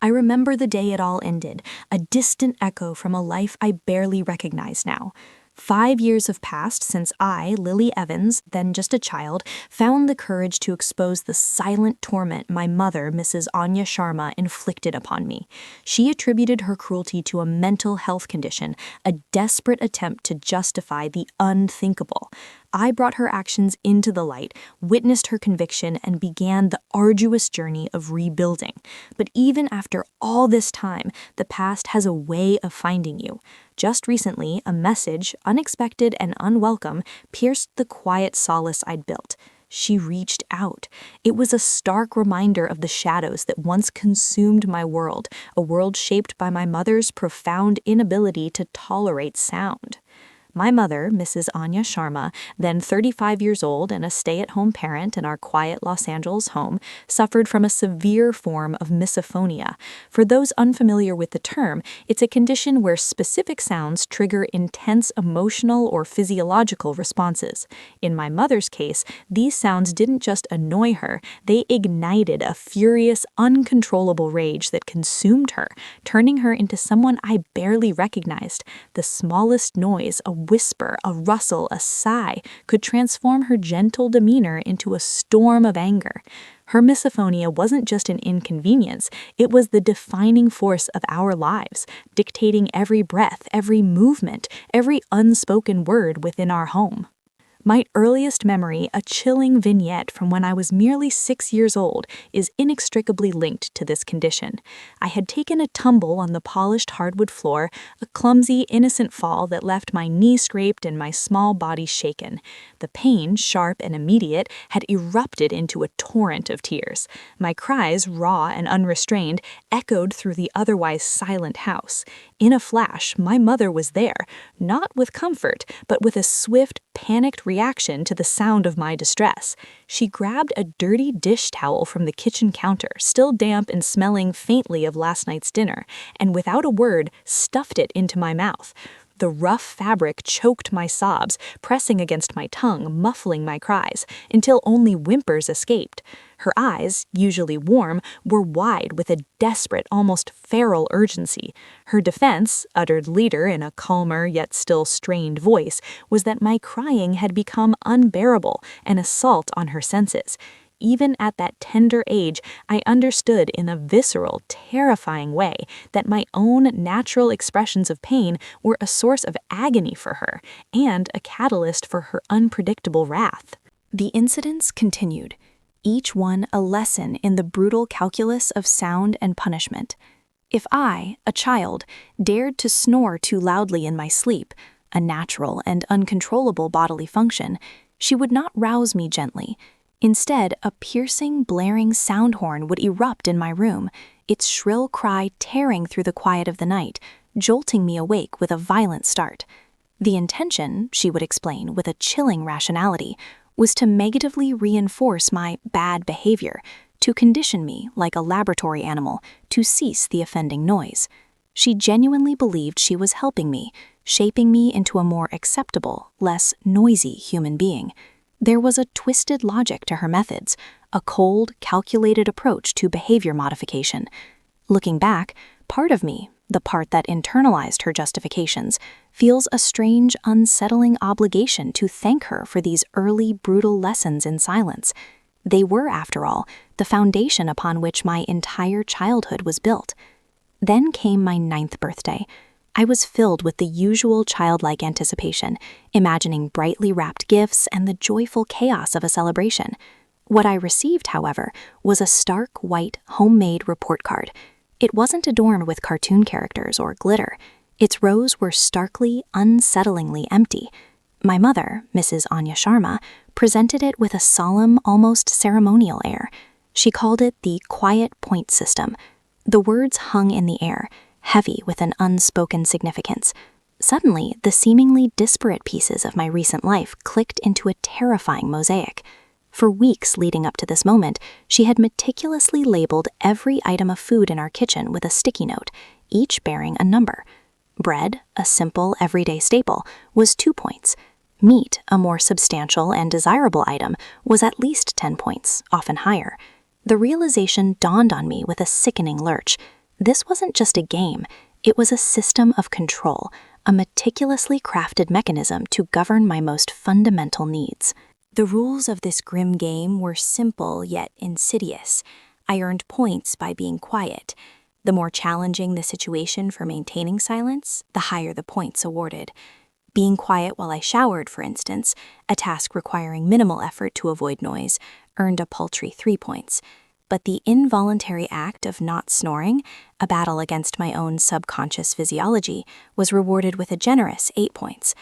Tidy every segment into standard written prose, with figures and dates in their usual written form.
I remember the day it all ended, a distant echo from a life I barely recognize now. 5 years have passed since I, Lily Evans, then just a child, found the courage to expose the silent torment my mother, Mrs. Anya Sharma, inflicted upon me. She attributed her cruelty to a mental health condition, a desperate attempt to justify the unthinkable. I brought her actions into the light, witnessed her conviction, and began the arduous journey of rebuilding. But even after all this time, the past has a way of finding you. Just recently, a message, unexpected and unwelcome, pierced the quiet solace I'd built. She reached out. It was a stark reminder of the shadows that once consumed my world, a world shaped by my mother's profound inability to tolerate sound. My mother, Mrs. Anya Sharma, then 35 years old and a stay-at-home parent in our quiet Los Angeles home, suffered from a severe form of misophonia. For those unfamiliar with the term, it's a condition where specific sounds trigger intense emotional or physiological responses. In my mother's case, these sounds didn't just annoy her, they ignited a furious, uncontrollable rage that consumed her, turning her into someone I barely recognized. The smallest noise, a whisper, a rustle, a sigh, could transform her gentle demeanor into a storm of anger. Her misophonia wasn't just an inconvenience, it was the defining force of our lives, dictating every breath, every movement, every unspoken word within our home. My earliest memory, a chilling vignette from when I was merely 6 years old, is inextricably linked to this condition. I had taken a tumble on the polished hardwood floor, a clumsy, innocent fall that left my knee scraped and my small body shaken. The pain, sharp and immediate, had erupted into a torrent of tears. My cries, raw and unrestrained, echoed through the otherwise silent house. In a flash, my mother was there, not with comfort, but with a swift, panicked reaction to the sound of my distress. She grabbed a dirty dish towel from the kitchen counter, still damp and smelling faintly of last night's dinner, and without a word, stuffed it into my mouth. The rough fabric choked my sobs, pressing against my tongue, muffling my cries, until only whimpers escaped. Her eyes, usually warm, were wide with a desperate, almost feral urgency. Her defense, uttered later in a calmer yet still strained voice, was that my crying had become unbearable, an assault on her senses. Even at that tender age, I understood in a visceral, terrifying way that my own natural expressions of pain were a source of agony for her and a catalyst for her unpredictable wrath. The incidents continued, each one a lesson in the brutal calculus of sound and punishment. If I, a child, dared to snore too loudly in my sleep, a natural and uncontrollable bodily function, she would not rouse me gently. Instead, a piercing, blaring sound horn would erupt in my room, its shrill cry tearing through the quiet of the night, jolting me awake with a violent start. The intention, she would explain with a chilling rationality, was to negatively reinforce my bad behavior, to condition me, like a laboratory animal, to cease the offending noise. She genuinely believed she was helping me, shaping me into a more acceptable, less noisy human being. There was a twisted logic to her methods, a cold, calculated approach to behavior modification. Looking back, part of me, the part that internalized her justifications, feels a strange, unsettling obligation to thank her for these early, brutal lessons in silence. They were, after all, the foundation upon which my entire childhood was built. Then came my 9th birthday. I was filled with the usual childlike anticipation, imagining brightly wrapped gifts and the joyful chaos of a celebration. What I received, however, was a stark white homemade report card. It wasn't adorned with cartoon characters or glitter. Its rows were starkly, unsettlingly empty. My mother, Mrs. Anya Sharma, presented it with a solemn, almost ceremonial air. She called it the quiet point system. The words hung in the air, heavy with an unspoken significance. Suddenly, the seemingly disparate pieces of my recent life clicked into a terrifying mosaic. For weeks leading up to this moment, she had meticulously labeled every item of food in our kitchen with a sticky note, each bearing a number. Bread, a simple, everyday staple, was 2 points. Meat, a more substantial and desirable item, was at least 10 points, often higher. The realization dawned on me with a sickening lurch. This wasn't just a game, it was a system of control, a meticulously crafted mechanism to govern my most fundamental needs. The rules of this grim game were simple yet insidious. I earned points by being quiet. The more challenging the situation for maintaining silence, the higher the points awarded. Being quiet while I showered, for instance, a task requiring minimal effort to avoid noise, earned a paltry 3 points. But the involuntary act of not snoring, a battle against my own subconscious physiology, was rewarded with a generous 8 points.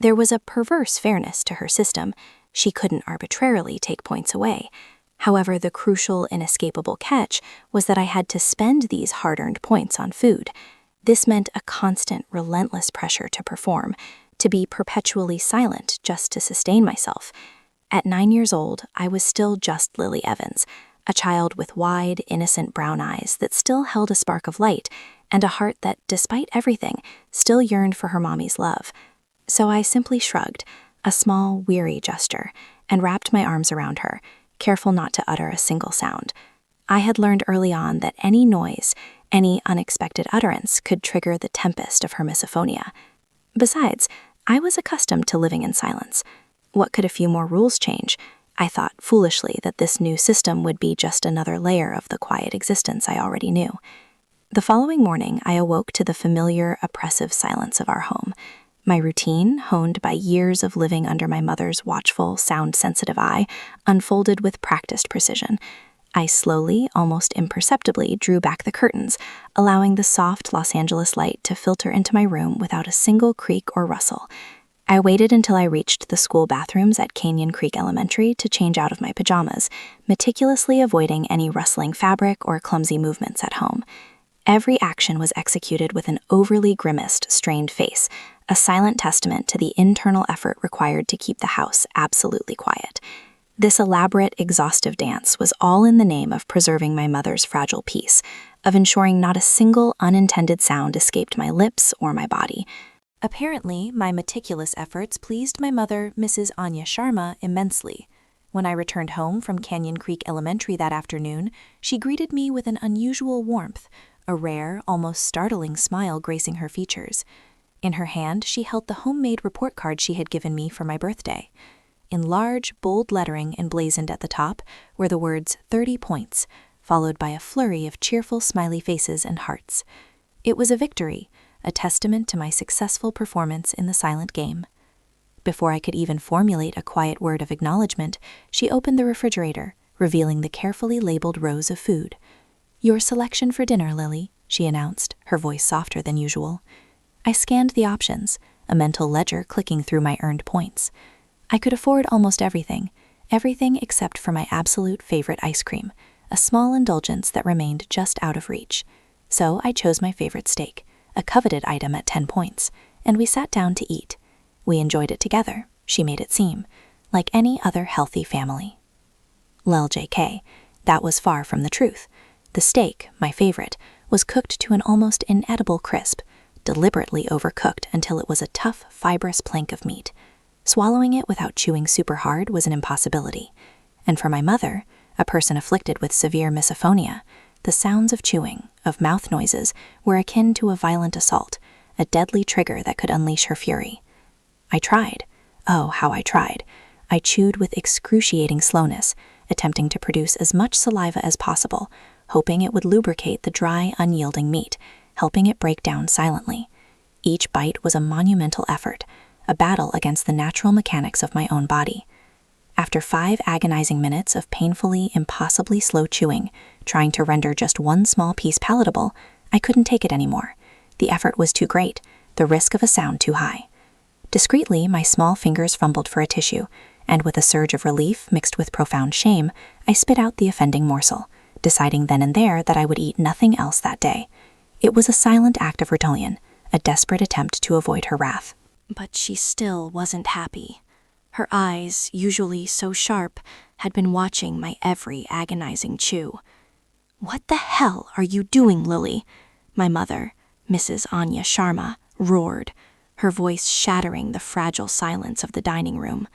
There was a perverse fairness to her system. She couldn't arbitrarily take points away. However, the crucial, inescapable catch was that I had to spend these hard-earned points on food. This meant a constant, relentless pressure to perform, to be perpetually silent just to sustain myself. At 9 years old, I was still just Lily Evans, a child with wide, innocent brown eyes that still held a spark of light, and a heart that, despite everything, still yearned for her mommy's love. So I simply shrugged, a small, weary gesture, and wrapped my arms around her, careful not to utter a single sound. I had learned early on that any noise, any unexpected utterance could trigger the tempest of her misophonia. Besides, I was accustomed to living in silence. What could a few more rules change? I thought foolishly that this new system would be just another layer of the quiet existence I already knew. The following morning, I awoke to the familiar, oppressive silence of our home. My routine, honed by years of living under my mother's watchful, sound-sensitive eye, unfolded with practiced precision. I slowly, almost imperceptibly, drew back the curtains, allowing the soft Los Angeles light to filter into my room without a single creak or rustle. I waited until I reached the school bathrooms at Canyon Creek Elementary to change out of my pajamas, meticulously avoiding any rustling fabric or clumsy movements at home. Every action was executed with an overly grimaced, strained face, a silent testament to the internal effort required to keep the house absolutely quiet. This elaborate, exhaustive dance was all in the name of preserving my mother's fragile peace, of ensuring not a single unintended sound escaped my lips or my body. Apparently, my meticulous efforts pleased my mother, Mrs. Anya Sharma, immensely. When I returned home from Canyon Creek Elementary that afternoon, she greeted me with an unusual warmth, a rare, almost startling smile gracing her features. In her hand, she held the homemade report card she had given me for my birthday. In large, bold lettering emblazoned at the top were the words 30 points, followed by a flurry of cheerful smiley faces and hearts. It was a victory, a testament to my successful performance in the silent game. Before I could even formulate a quiet word of acknowledgement, she opened the refrigerator, revealing the carefully labeled rows of food. "Your selection for dinner, Lily," she announced, her voice softer than usual. I scanned the options, a mental ledger clicking through my earned points. I could afford almost everything except for my absolute favorite ice cream, a small indulgence that remained just out of reach. So I chose my favorite steak, a coveted item at 10 points, and we sat down to eat. We enjoyed it together, she made it seem, like any other healthy family. Lel JK, that was far from the truth. The steak, my favorite, was cooked to an almost inedible crisp, deliberately overcooked until it was a tough, fibrous plank of meat. Swallowing it without chewing super hard was an impossibility. And for my mother, a person afflicted with severe misophonia, the sounds of chewing, of mouth noises, were akin to a violent assault, a deadly trigger that could unleash her fury. I tried. Oh, how I tried. I chewed with excruciating slowness, attempting to produce as much saliva as possible, hoping it would lubricate the dry, unyielding meat, helping it break down silently. Each bite was a monumental effort, a battle against the natural mechanics of my own body. After 5 agonizing minutes of painfully, impossibly slow chewing, trying to render just one small piece palatable, I couldn't take it anymore. The effort was too great, the risk of a sound too high. Discreetly, my small fingers fumbled for a tissue, and with a surge of relief mixed with profound shame, I spit out the offending morsel, deciding then and there that I would eat nothing else that day. It was a silent act of rebellion, a desperate attempt to avoid her wrath. But she still wasn't happy. Her eyes, usually so sharp, had been watching my every agonizing chew. "What the hell are you doing, Lily?" my mother, Mrs. Anya Sharma, roared, her voice shattering the fragile silence of the dining room.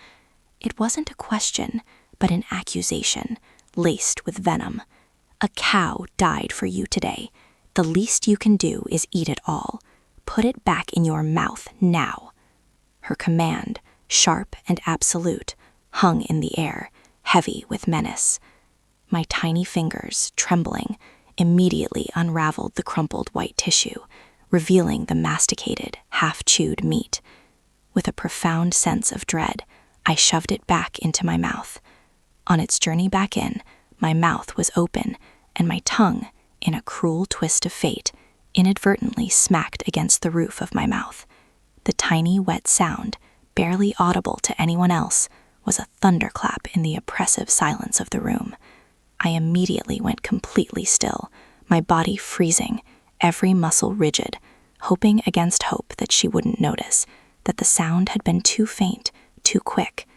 It wasn't a question, but an accusation, laced with venom. "A cow died for you today. The least you can do is eat it all. Put it back in your mouth now." Her command, sharp and absolute, hung in the air, heavy with menace. My tiny fingers, trembling, immediately unraveled the crumpled white tissue, revealing the masticated, half-chewed meat. With a profound sense of dread, I shoved it back into my mouth. On its journey back in, my mouth was open, and my tongue, in a cruel twist of fate, inadvertently smacked against the roof of my mouth. The tiny, wet sound, barely audible to anyone else, was a thunderclap in the oppressive silence of the room. I immediately went completely still, my body freezing, every muscle rigid, hoping against hope that she wouldn't notice, that the sound had been too faint, too quick.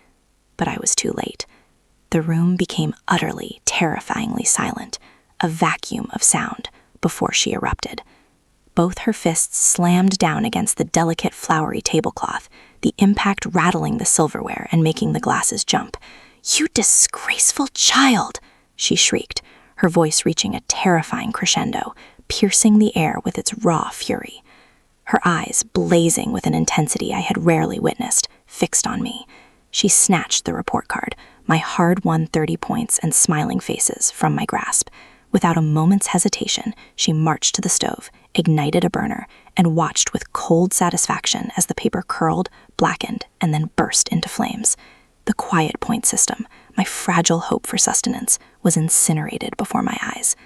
But I was too late. The room became utterly, terrifyingly silent, a vacuum of sound, before she erupted. Both her fists slammed down against the delicate, flowery tablecloth, the impact rattling the silverware and making the glasses jump. "You disgraceful child!" she shrieked, her voice reaching a terrifying crescendo, piercing the air with its raw fury. Her eyes, blazing with an intensity I had rarely witnessed, fixed on me. She snatched the report card, my hard-won 30 points and smiling faces, from my grasp. Without a moment's hesitation, she marched to the stove, ignited a burner, and watched with cold satisfaction as the paper curled, blackened, and then burst into flames. The quiet point system, my fragile hope for sustenance, was incinerated before my eyes.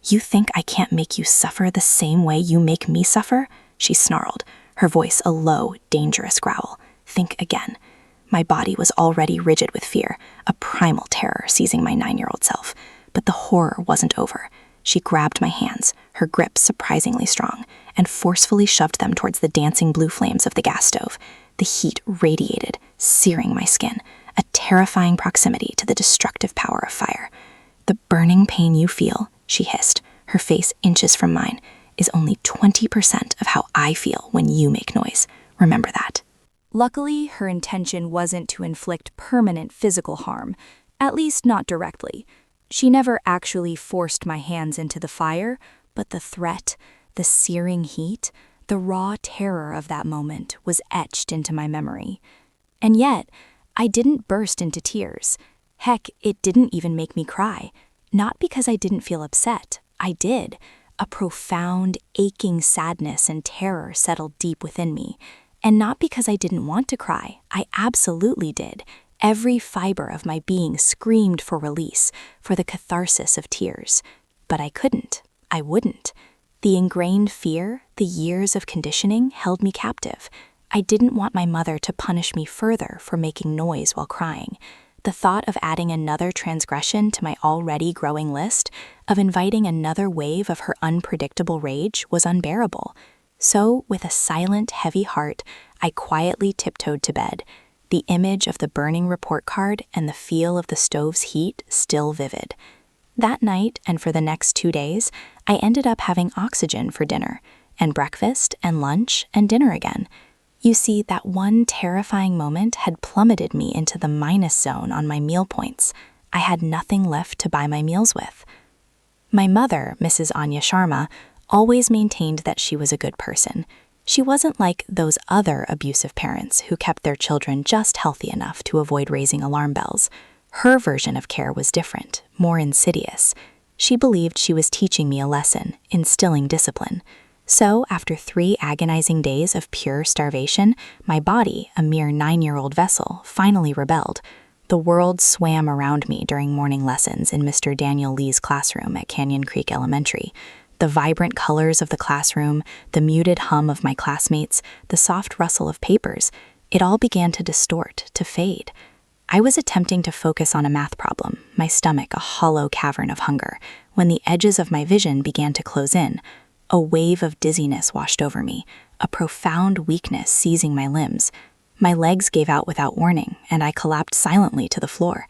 "You think I can't make you suffer the same way you make me suffer?" she snarled, her voice a low, dangerous growl. "Think again." My body was already rigid with fear, a primal terror seizing my 9-year-old self. But the horror wasn't over. She grabbed my hands, her grip surprisingly strong, and forcefully shoved them towards the dancing blue flames of the gas stove. The heat radiated, searing my skin, a terrifying proximity to the destructive power of fire. "The burning pain you feel," she hissed, her face inches from mine, "is only 20% of how I feel when you make noise. Remember that." Luckily, her intention wasn't to inflict permanent physical harm, at least not directly. She never actually forced my hands into the fire, but the threat, the searing heat, the raw terror of that moment was etched into my memory. And yet, I didn't burst into tears. Heck, it didn't even make me cry. Not because I didn't feel upset. I did. A profound, aching sadness and terror settled deep within me. And not because I didn't want to cry. I absolutely did. Every fiber of my being screamed for release, for the catharsis of tears. But I couldn't. I wouldn't. The ingrained fear, the years of conditioning, held me captive. I didn't want my mother to punish me further for making noise while crying. The thought of adding another transgression to my already growing list, of inviting another wave of her unpredictable rage, was unbearable. So, with a silent, heavy heart, I quietly tiptoed to bed, the image of the burning report card and the feel of the stove's heat still vivid. That night, and for the next 2 days, I ended up having oxygen for dinner, and breakfast, and lunch, and dinner again. You see, that one terrifying moment had plummeted me into the minus zone on my meal points. I had nothing left to buy my meals with. My mother, Mrs. Anya Sharma, always maintained that she was a good person. She wasn't like those other abusive parents who kept their children just healthy enough to avoid raising alarm bells. Her version of care was different, more insidious. She believed she was teaching me a lesson, instilling discipline. So, after 3 agonizing days of pure starvation, my body, a mere 9-year-old vessel, finally rebelled. The world swam around me during morning lessons in Mr. Daniel Lee's classroom at Canyon Creek Elementary. The vibrant colors of the classroom, the muted hum of my classmates, the soft rustle of papers, it all began to distort, to fade. I was attempting to focus on a math problem, my stomach a hollow cavern of hunger, when the edges of my vision began to close in. A wave of dizziness washed over me, a profound weakness seizing my limbs. My legs gave out without warning, and I collapsed silently to the floor.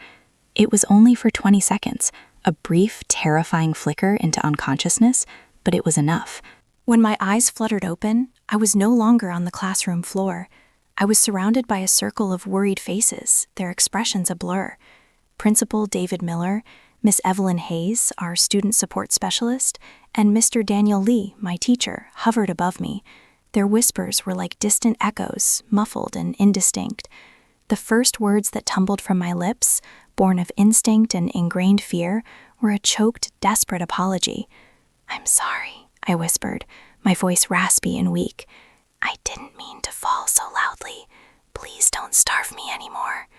It was only for 20 seconds, a brief, terrifying flicker into unconsciousness, but it was enough. When my eyes fluttered open, I was no longer on the classroom floor. I was surrounded by a circle of worried faces, their expressions a blur. Principal David Miller, Miss Evelyn Hayes, our student support specialist, and Mr. Daniel Lee, my teacher, hovered above me. Their whispers were like distant echoes, muffled and indistinct. The first words that tumbled from my lips, born of instinct and ingrained fear, were a choked, desperate apology. "I'm sorry," I whispered, my voice raspy and weak. "I didn't mean to fall so loudly. Please don't starve me anymore."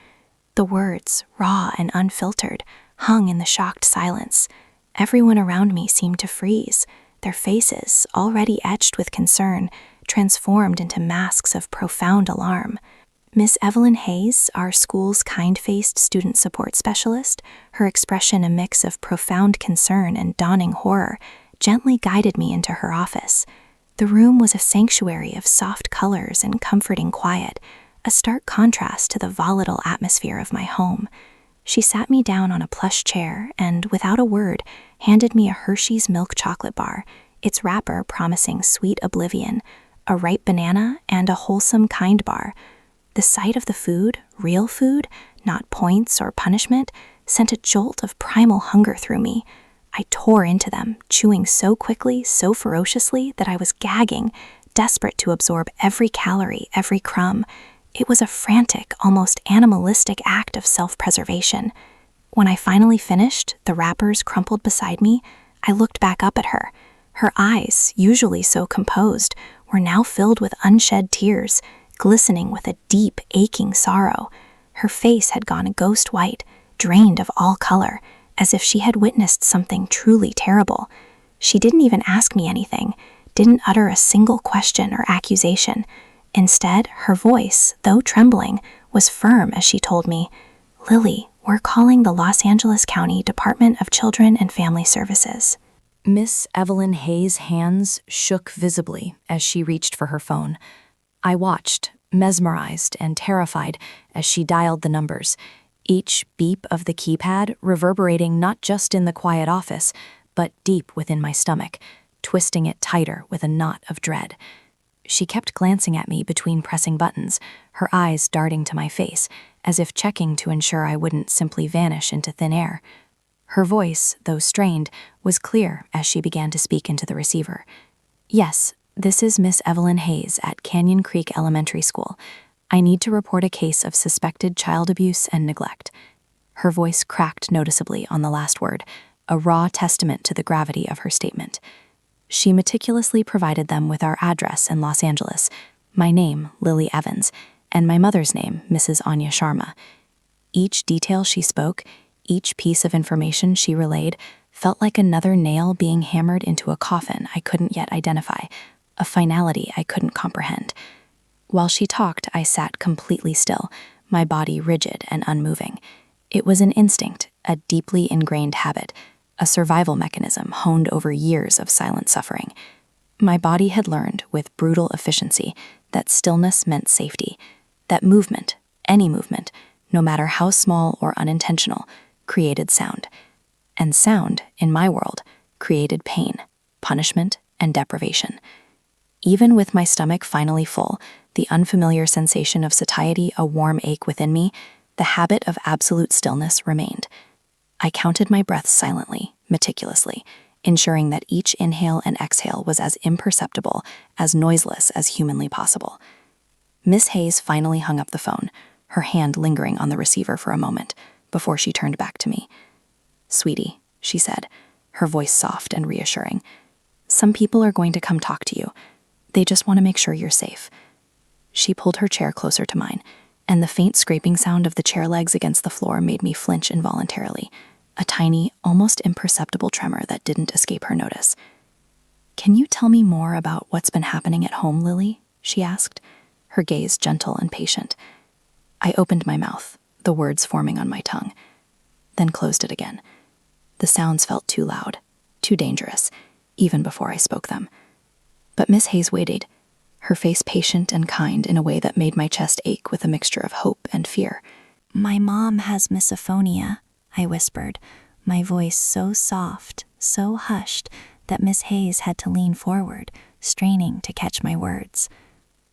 The words, raw and unfiltered, hung in the shocked silence. Everyone around me seemed to freeze, their faces, already etched with concern, transformed into masks of profound alarm. Miss Evelyn Hayes, our school's kind-faced student support specialist, her expression a mix of profound concern and dawning horror, gently guided me into her office. The room was a sanctuary of soft colors and comforting quiet, a stark contrast to the volatile atmosphere of my home. She sat me down on a plush chair and, without a word, handed me a Hershey's milk chocolate bar, its wrapper promising sweet oblivion, a ripe banana, and a wholesome kind bar. The sight of the food, real food, not points or punishment, sent a jolt of primal hunger through me. I tore into them, chewing so quickly, so ferociously, that I was gagging, desperate to absorb every calorie, every crumb. It was a frantic, almost animalistic act of self-preservation. When I finally finished, the wrappers crumpled beside me, I looked back up at her. Her eyes, usually so composed, were now filled with unshed tears, glistening with a deep, aching sorrow. Her face had gone ghost white, drained of all color, as if she had witnessed something truly terrible. She didn't even ask me anything, didn't utter a single question or accusation. Instead, her voice, though trembling, was firm as she told me, "Lily, we're calling the Los Angeles County Department of Children and Family Services." Miss Evelyn Hayes' hands shook visibly as she reached for her phone. I watched, mesmerized and terrified, as she dialed the numbers, each beep of the keypad reverberating not just in the quiet office, but deep within my stomach, twisting it tighter with a knot of dread. She kept glancing at me between pressing buttons, her eyes darting to my face, as if checking to ensure I wouldn't simply vanish into thin air. Her voice, though strained, was clear as she began to speak into the receiver. "Yes, this is Miss Evelyn Hayes at Canyon Creek Elementary School. I need to report a case of suspected child abuse and neglect." Her voice cracked noticeably on the last word, a raw testament to the gravity of her statement. She meticulously provided them with our address in Los Angeles, my name, Lily Evans, and my mother's name, Mrs. Anya Sharma. Each detail she spoke, each piece of information she relayed, felt like another nail being hammered into a coffin I couldn't yet identify, a finality I couldn't comprehend. While she talked, I sat completely still, my body rigid and unmoving. It was an instinct, a deeply ingrained habit, a survival mechanism honed over years of silent suffering. My body had learned, with brutal efficiency, that stillness meant safety, that movement, any movement, no matter how small or unintentional, created sound. And sound, in my world, created pain, punishment, and deprivation. Even with my stomach finally full, the unfamiliar sensation of satiety a warm ache within me, the habit of absolute stillness remained. I counted my breaths silently, meticulously, ensuring that each inhale and exhale was as imperceptible, as noiseless as humanly possible. Miss Hayes finally hung up the phone, her hand lingering on the receiver for a moment, before she turned back to me. "Sweetie," she said, her voice soft and reassuring, "some people are going to come talk to you. They just want to make sure you're safe." She pulled her chair closer to mine, and the faint scraping sound of the chair legs against the floor made me flinch involuntarily, a tiny, almost imperceptible tremor that didn't escape her notice. "Can you tell me more about what's been happening at home, Lily?" she asked, her gaze gentle and patient. I opened my mouth, the words forming on my tongue, then closed it again. The sounds felt too loud, too dangerous, even before I spoke them. But Miss Hayes waited, her face patient and kind in a way that made my chest ache with a mixture of hope and fear. "My mom has misophonia," I whispered, my voice so soft, so hushed, that Miss Hayes had to lean forward, straining to catch my words.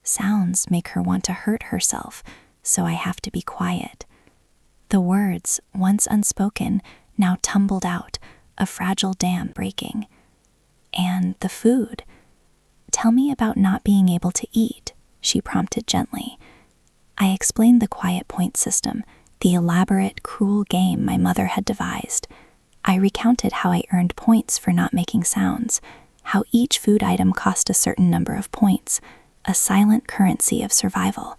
"Sounds make her want to hurt herself, so I have to be quiet." The words, once unspoken, now tumbled out, a fragile dam breaking. And the food. Tell me about not being able to eat, she prompted gently. I explained the quiet point system, the elaborate, cruel game my mother had devised. I recounted how I earned points for not making sounds, how each food item cost a certain number of points, a silent currency of survival.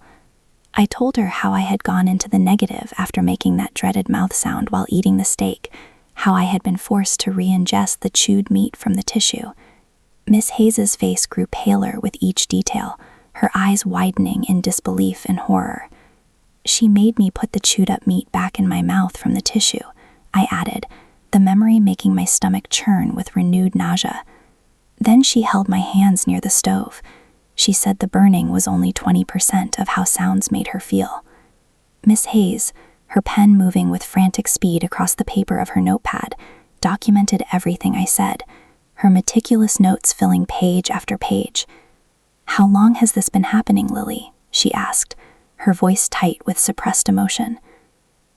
I told her how I had gone into the negative after making that dreaded mouth sound while eating the steak, how I had been forced to re-ingest the chewed meat from the tissue. Miss Hayes's face grew paler with each detail, her eyes widening in disbelief and horror. She made me put the chewed-up meat back in my mouth from the tissue, I added, the memory making my stomach churn with renewed nausea. Then she held my hands near the stove. She said the burning was only 20% of how sounds made her feel. Miss Hayes, her pen moving with frantic speed across the paper of her notepad, documented everything I said, her meticulous notes filling page after page. How long has this been happening, Lily? She asked, her voice tight with suppressed emotion.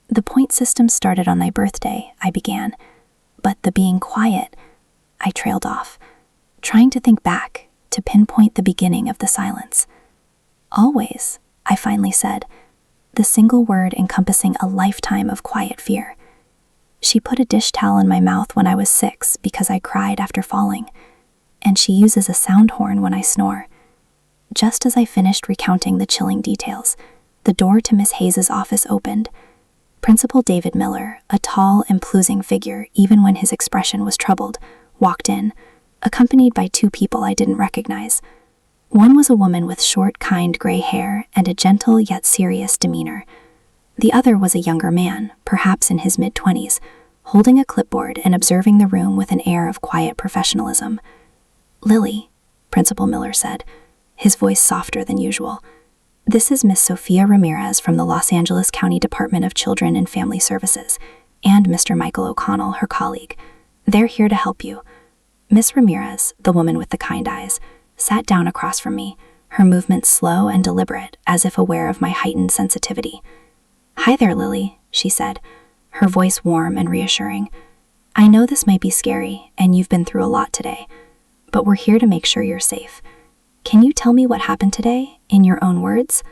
The point system started on my birthday, I began, but the being quiet, I trailed off, trying to think back, to pinpoint the beginning of the silence. Always, I finally said, the single word encompassing a lifetime of quiet fear. She put a dish towel in my mouth when I was 6 because I cried after falling, and she uses a sound horn when I snore. Just as I finished recounting the chilling details, the door to Miss Hayes's office opened. Principal David Miller, a tall, imposing figure even when his expression was troubled, walked in, accompanied by 2 people I didn't recognize. One was a woman with short, kind gray hair and a gentle yet serious demeanor. The other was a younger man, perhaps in his mid-20s, holding a clipboard and observing the room with an air of quiet professionalism. "Lily," Principal Miller said, his voice softer than usual, "this is Miss Sophia Ramirez from the Los Angeles County Department of Children and Family Services, and Mr. Michael O'Connell, her colleague. They're here to help you." Miss Ramirez, the woman with the kind eyes, sat down across from me, her movements slow and deliberate, as if aware of my heightened sensitivity. "Hi there, Lily," she said, her voice warm and reassuring. "I know this might be scary, and you've been through a lot today, but we're here to make sure you're safe. Can you tell me what happened today, in your own words?"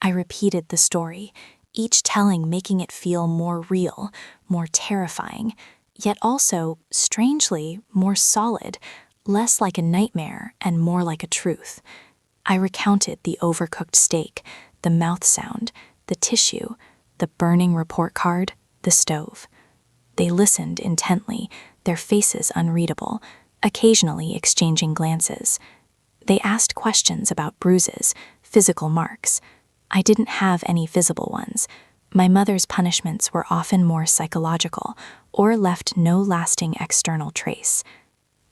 I repeated the story, each telling making it feel more real, more terrifying, yet also, strangely, more solid, less like a nightmare and more like a truth. I recounted the overcooked steak, the mouth sound, the tissue, the burning report card, the stove. They listened intently, their faces unreadable, occasionally exchanging glances. They asked questions about bruises, physical marks. I didn't have any visible ones. My mother's punishments were often more psychological or left no lasting external trace.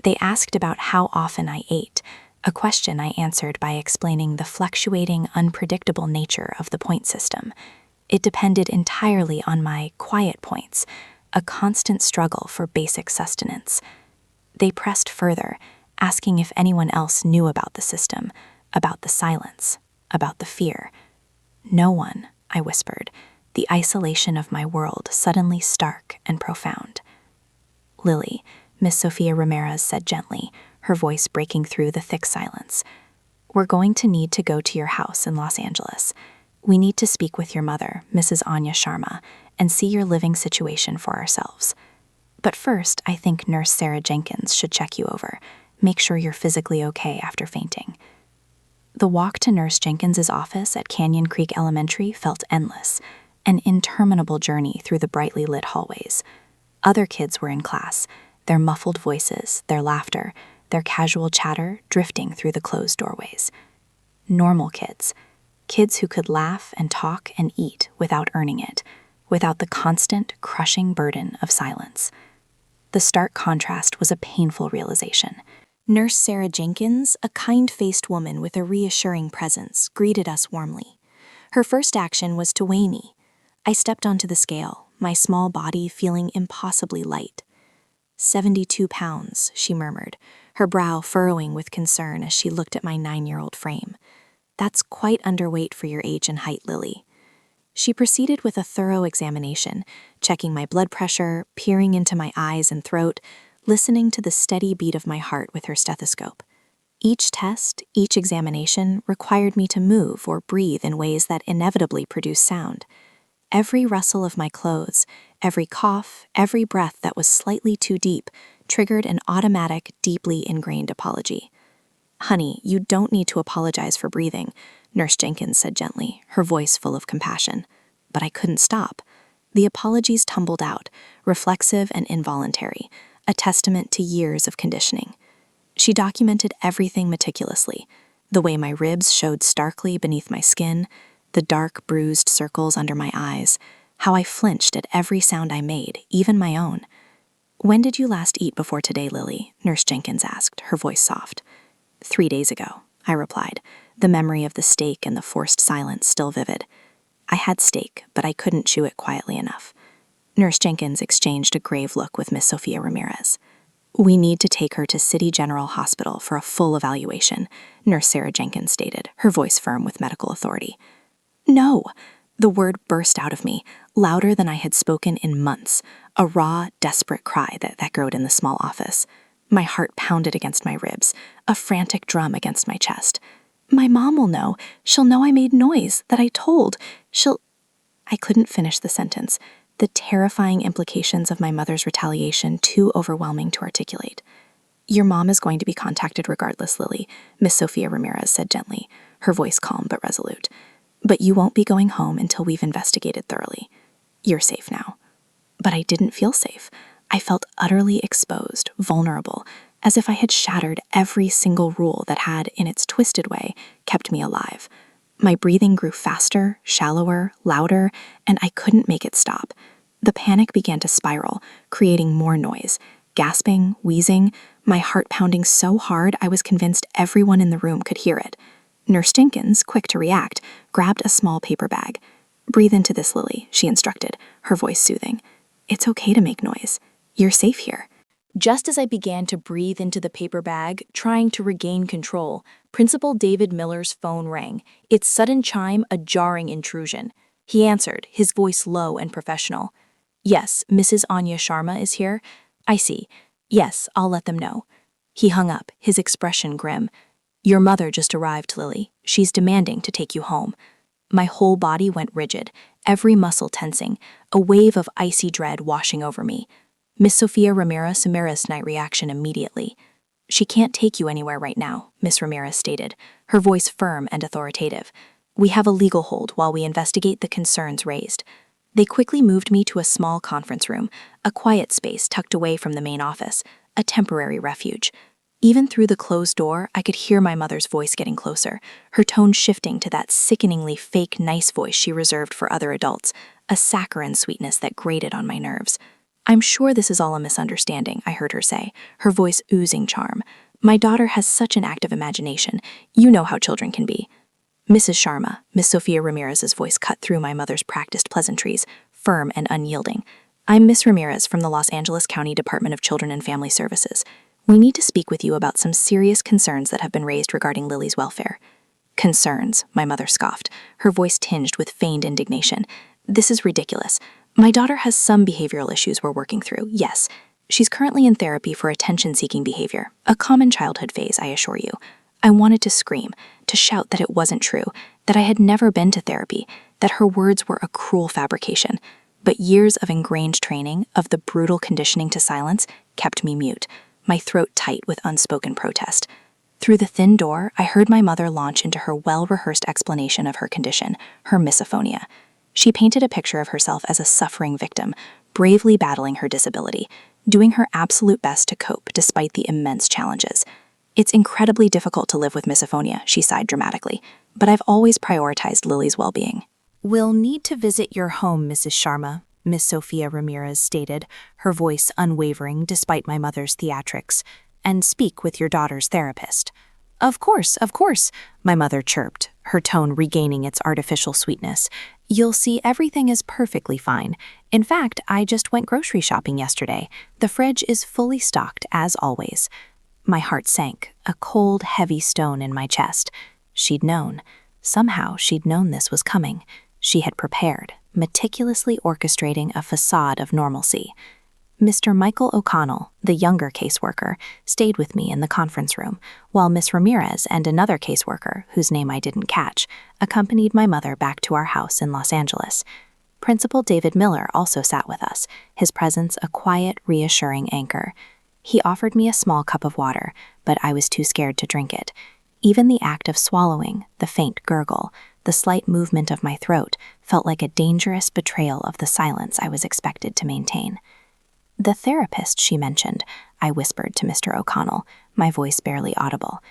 They asked about how often I ate, a question I answered by explaining the fluctuating, unpredictable nature of the point system. It depended entirely on my quiet points, a constant struggle for basic sustenance. They pressed further, asking if anyone else knew about the system, about the silence, about the fear. "No one," I whispered, the isolation of my world suddenly stark and profound. "Lily," Miss Sophia Ramirez said gently, her voice breaking through the thick silence, "we're going to need to go to your house in Los Angeles. We need to speak with your mother, Mrs. Anya Sharma, and see your living situation for ourselves. But first, I think Nurse Sarah Jenkins should check you over, make sure you're physically okay after fainting." The walk to Nurse Jenkins's office at Canyon Creek Elementary felt endless, an interminable journey through the brightly lit hallways. Other kids were in class, their muffled voices, their laughter, their casual chatter drifting through the closed doorways. Normal kids, kids who could laugh and talk and eat without earning it, without the constant, crushing burden of silence. The stark contrast was a painful realization. Nurse Sarah Jenkins, a kind-faced woman with a reassuring presence, greeted us warmly. Her first action was to weigh me. I stepped onto the scale, my small body feeling impossibly light. 72 pounds, she murmured, her brow furrowing with concern as she looked at my 9-year-old frame. "That's quite underweight for your age and height, Lily." She proceeded with a thorough examination, checking my blood pressure, peering into my eyes and throat, listening to the steady beat of my heart with her stethoscope. Each test, each examination required me to move or breathe in ways that inevitably produce sound. Every rustle of my clothes, every cough, every breath that was slightly too deep triggered an automatic, deeply ingrained apology. "Honey, you don't need to apologize for breathing," Nurse Jenkins said gently, her voice full of compassion. But I couldn't stop. The apologies tumbled out, reflexive and involuntary, a testament to years of conditioning. She documented everything meticulously, the way my ribs showed starkly beneath my skin, the dark, bruised circles under my eyes, how I flinched at every sound I made, even my own. "When did you last eat before today, Lily?" Nurse Jenkins asked, her voice soft. 3 days ago, I replied, the memory of the steak and the forced silence still vivid. I had steak, but I couldn't chew it quietly enough. Nurse Jenkins exchanged a grave look with Miss Sophia Ramirez. "We need to take her to City General Hospital for a full evaluation," Nurse Sarah Jenkins stated, her voice firm with medical authority. "No!" The word burst out of me, louder than I had spoken in months, a raw, desperate cry that growled in the small office. My heart pounded against my ribs, a frantic drum against my chest. "My mom will know. She'll know I made noise, that I told. I couldn't finish the sentence, the terrifying implications of my mother's retaliation too overwhelming to articulate. "Your mom is going to be contacted regardless, Lily," Miss Sophia Ramirez said gently, her voice calm but resolute. "But you won't be going home until we've investigated thoroughly. You're safe now." But I didn't feel safe. I felt utterly exposed, vulnerable, as if I had shattered every single rule that had, in its twisted way, kept me alive. My breathing grew faster, shallower, louder, and I couldn't make it stop. The panic began to spiral, creating more noise. Gasping, wheezing, my heart pounding so hard I was convinced everyone in the room could hear it. Nurse Jenkins, quick to react, grabbed a small paper bag. "Breathe into this, Lily," she instructed, her voice soothing. "It's okay to make noise. You're safe here." Just as I began to breathe into the paper bag, trying to regain control, Principal David Miller's phone rang, its sudden chime a jarring intrusion. He answered, his voice low and professional. "Yes, Mrs. Anya Sharma is here. I see. Yes, I'll let them know." He hung up, his expression grim. "Your mother just arrived, Lily. She's demanding to take you home." My whole body went rigid, every muscle tensing, a wave of icy dread washing over me. Miss Sophia Ramirez night reaction immediately. "She can't take you anywhere right now," Miss Ramirez stated, her voice firm and authoritative. "We have a legal hold while we investigate the concerns raised." They quickly moved me to a small conference room, a quiet space tucked away from the main office, a temporary refuge. Even through the closed door, I could hear my mother's voice getting closer, her tone shifting to that sickeningly fake nice voice she reserved for other adults, a saccharine sweetness that grated on my nerves. "I'm sure this is all a misunderstanding," I heard her say, her voice oozing charm. "My daughter has such an active imagination. You know how children can be." "Mrs. Sharma," Miss Sophia Ramirez's voice cut through my mother's practiced pleasantries, firm and unyielding. "I'm Miss Ramirez from the Los Angeles County Department of Children and Family Services. We need to speak with you about some serious concerns that have been raised regarding Lily's welfare." "Concerns," my mother scoffed, her voice tinged with feigned indignation. "This is ridiculous. My daughter has some behavioral issues we're working through, yes. She's currently in therapy for attention-seeking behavior, a common childhood phase, I assure you." I wanted to scream, to shout that it wasn't true, that I had never been to therapy, that her words were a cruel fabrication. But years of ingrained training, of the brutal conditioning to silence, kept me mute, my throat tight with unspoken protest. Through the thin door, I heard my mother launch into her well-rehearsed explanation of her condition, her misophonia. She painted a picture of herself as a suffering victim, bravely battling her disability, doing her absolute best to cope despite the immense challenges. "It's incredibly difficult to live with misophonia," she sighed dramatically, "but I've always prioritized Lily's well-being." "We'll need to visit your home, Mrs. Sharma," Miss Sophia Ramirez stated, her voice unwavering despite my mother's theatrics, "and speak with your daughter's therapist." Of course," my mother chirped, her tone regaining its artificial sweetness. "You'll see everything is perfectly fine. In fact, I just went grocery shopping yesterday. The fridge is fully stocked, as always." My heart sank, a cold, heavy stone in my chest. She'd known. Somehow she'd known this was coming. she had prepared, meticulously orchestrating a facade of normalcy. Mr. Michael O'Connell, the younger caseworker, stayed with me in the conference room, while Miss Ramirez and another caseworker, whose name I didn't catch, accompanied my mother back to our house in Los Angeles. Principal David Miller also sat with us, his presence a quiet, reassuring anchor. He offered me a small cup of water, but I was too scared to drink it. Even the act of swallowing, the faint gurgle, the slight movement of my throat felt like a dangerous betrayal of the silence I was expected to maintain. "The therapist she mentioned," I whispered to Mr. O'Connell, my voice barely audible.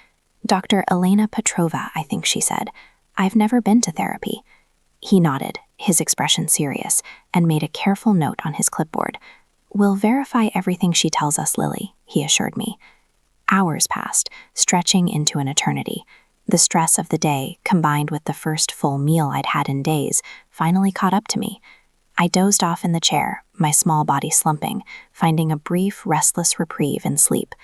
"Dr. Elena Petrova, I think she said. I've never been to therapy." He nodded, his expression serious, and made a careful note on his clipboard. "We'll verify everything she tells us, Lily," he assured me. Hours passed, stretching into an eternity. The stress of the day, combined with the first full meal I'd had in days, finally caught up to me. I dozed off in the chair, my small body slumping, finding a brief, restless reprieve in sleep.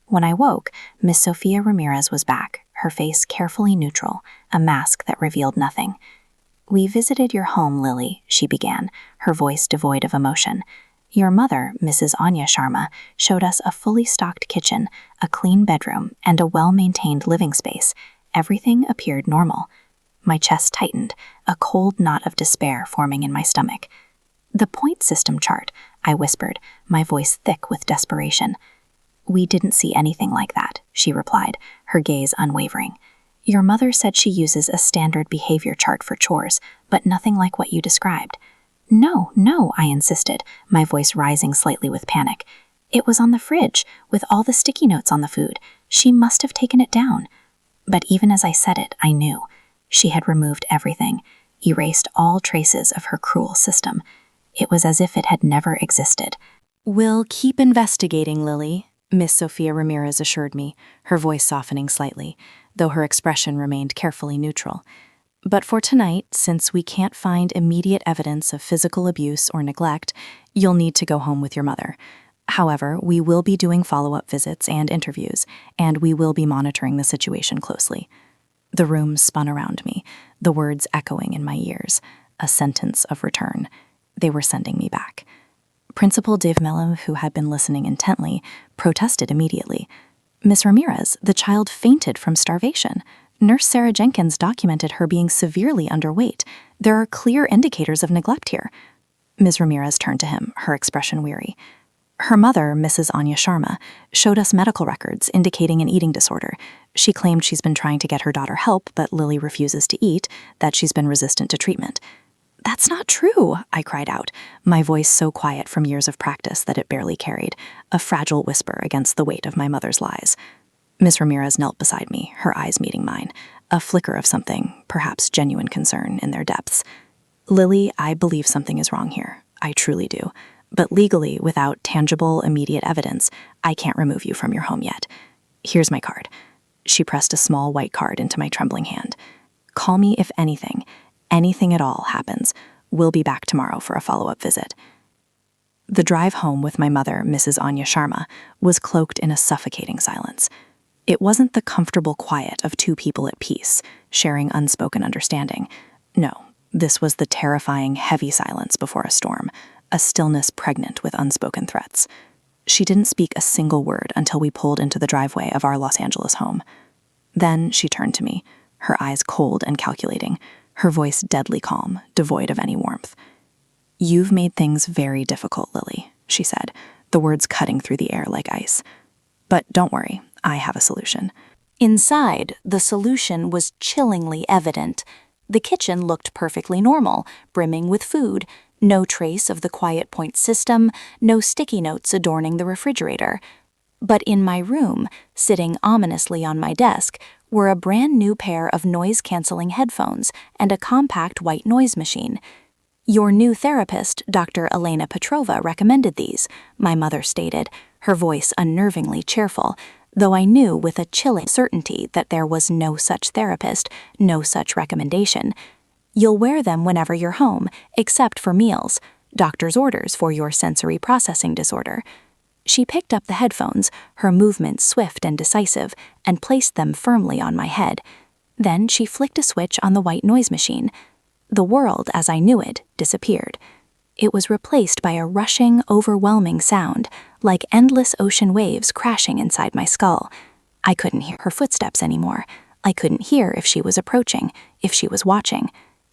When I woke, Miss Sophia Ramirez was back, her face carefully neutral, a mask that revealed nothing. "We visited your home, Lily," she began, her voice devoid of emotion. "Your mother, Mrs. Anya Sharma, showed us a fully stocked kitchen, a clean bedroom, and a well-maintained living space. Everything appeared normal." My chest tightened, a cold knot of despair forming in my stomach. "The point system chart," I whispered, my voice thick with desperation. "We didn't see anything like that," she replied, her gaze unwavering. "Your mother said she uses a standard behavior chart for chores, but nothing like what you described." No, I insisted, my voice rising slightly with panic. "It was on the fridge, with all the sticky notes on the food. She must have taken it down." But even as I said it, I knew. She had removed everything, erased all traces of her cruel system. It was as if it had never existed. "We'll keep investigating, Lily," Miss Sophia Ramirez assured me, her voice softening slightly, though her expression remained carefully neutral. "But for tonight, since we can't find immediate evidence of physical abuse or neglect, you'll need to go home with your mother. However, we will be doing follow-up visits and interviews, and we will be monitoring the situation closely." The room spun around me, the words echoing in my ears, a sentence of return. They were sending me back. Principal Dave Mellum, who had been listening intently, protested immediately. "Miss Ramirez, the child fainted from starvation. Nurse Sarah Jenkins documented her being severely underweight. There are clear indicators of neglect here." Ms. Ramirez turned to him, her expression weary. "Her mother, Mrs. Anya Sharma, showed us medical records indicating an eating disorder. She claimed she's been trying to get her daughter help, but Lily refuses to eat, that she's been resistant to treatment." "That's not true," I cried out, my voice so quiet from years of practice that it barely carried, a fragile whisper against the weight of my mother's lies. Ms. Ramirez knelt beside me, her eyes meeting mine, a flicker of something, perhaps genuine concern, in their depths. "Lily, I believe something is wrong here. I truly do. But legally, without tangible, immediate evidence, I can't remove you from your home yet. Here's my card." She pressed a small white card into my trembling hand. "Call me if anything at all happens. We'll be back tomorrow for a follow-up visit." The drive home with my mother, Mrs. Anya Sharma, was cloaked in a suffocating silence. It wasn't the comfortable quiet of two people at peace, sharing unspoken understanding. No, this was the terrifying, heavy silence before a storm, a stillness pregnant with unspoken threats. She didn't speak a single word until we pulled into the driveway of our Los Angeles home. Then she turned to me, her eyes cold and calculating, her voice deadly calm, devoid of any warmth. "You've made things very difficult, Lily," she said, the words cutting through the air like ice. "But don't worry, I have a solution." Inside, the solution was chillingly evident. The kitchen looked perfectly normal, brimming with food, no trace of the quiet point system, no sticky notes adorning the refrigerator. But in my room, sitting ominously on my desk, were a brand new pair of noise-canceling headphones and a compact white noise machine. "Your new therapist, Dr. Elena Petrova, recommended these," my mother stated, her voice unnervingly cheerful, though I knew with a chilling certainty that there was no such therapist, no such recommendation. "You'll wear them whenever you're home, except for meals. Doctor's orders for your sensory processing disorder." She picked up the headphones, her movements swift and decisive, and placed them firmly on my head. Then she flicked a switch on the white noise machine. The world, as I knew it, disappeared. It was replaced by a rushing, overwhelming sound, like endless ocean waves crashing inside my skull. I couldn't hear her footsteps anymore. I couldn't hear if she was approaching, if she was watching.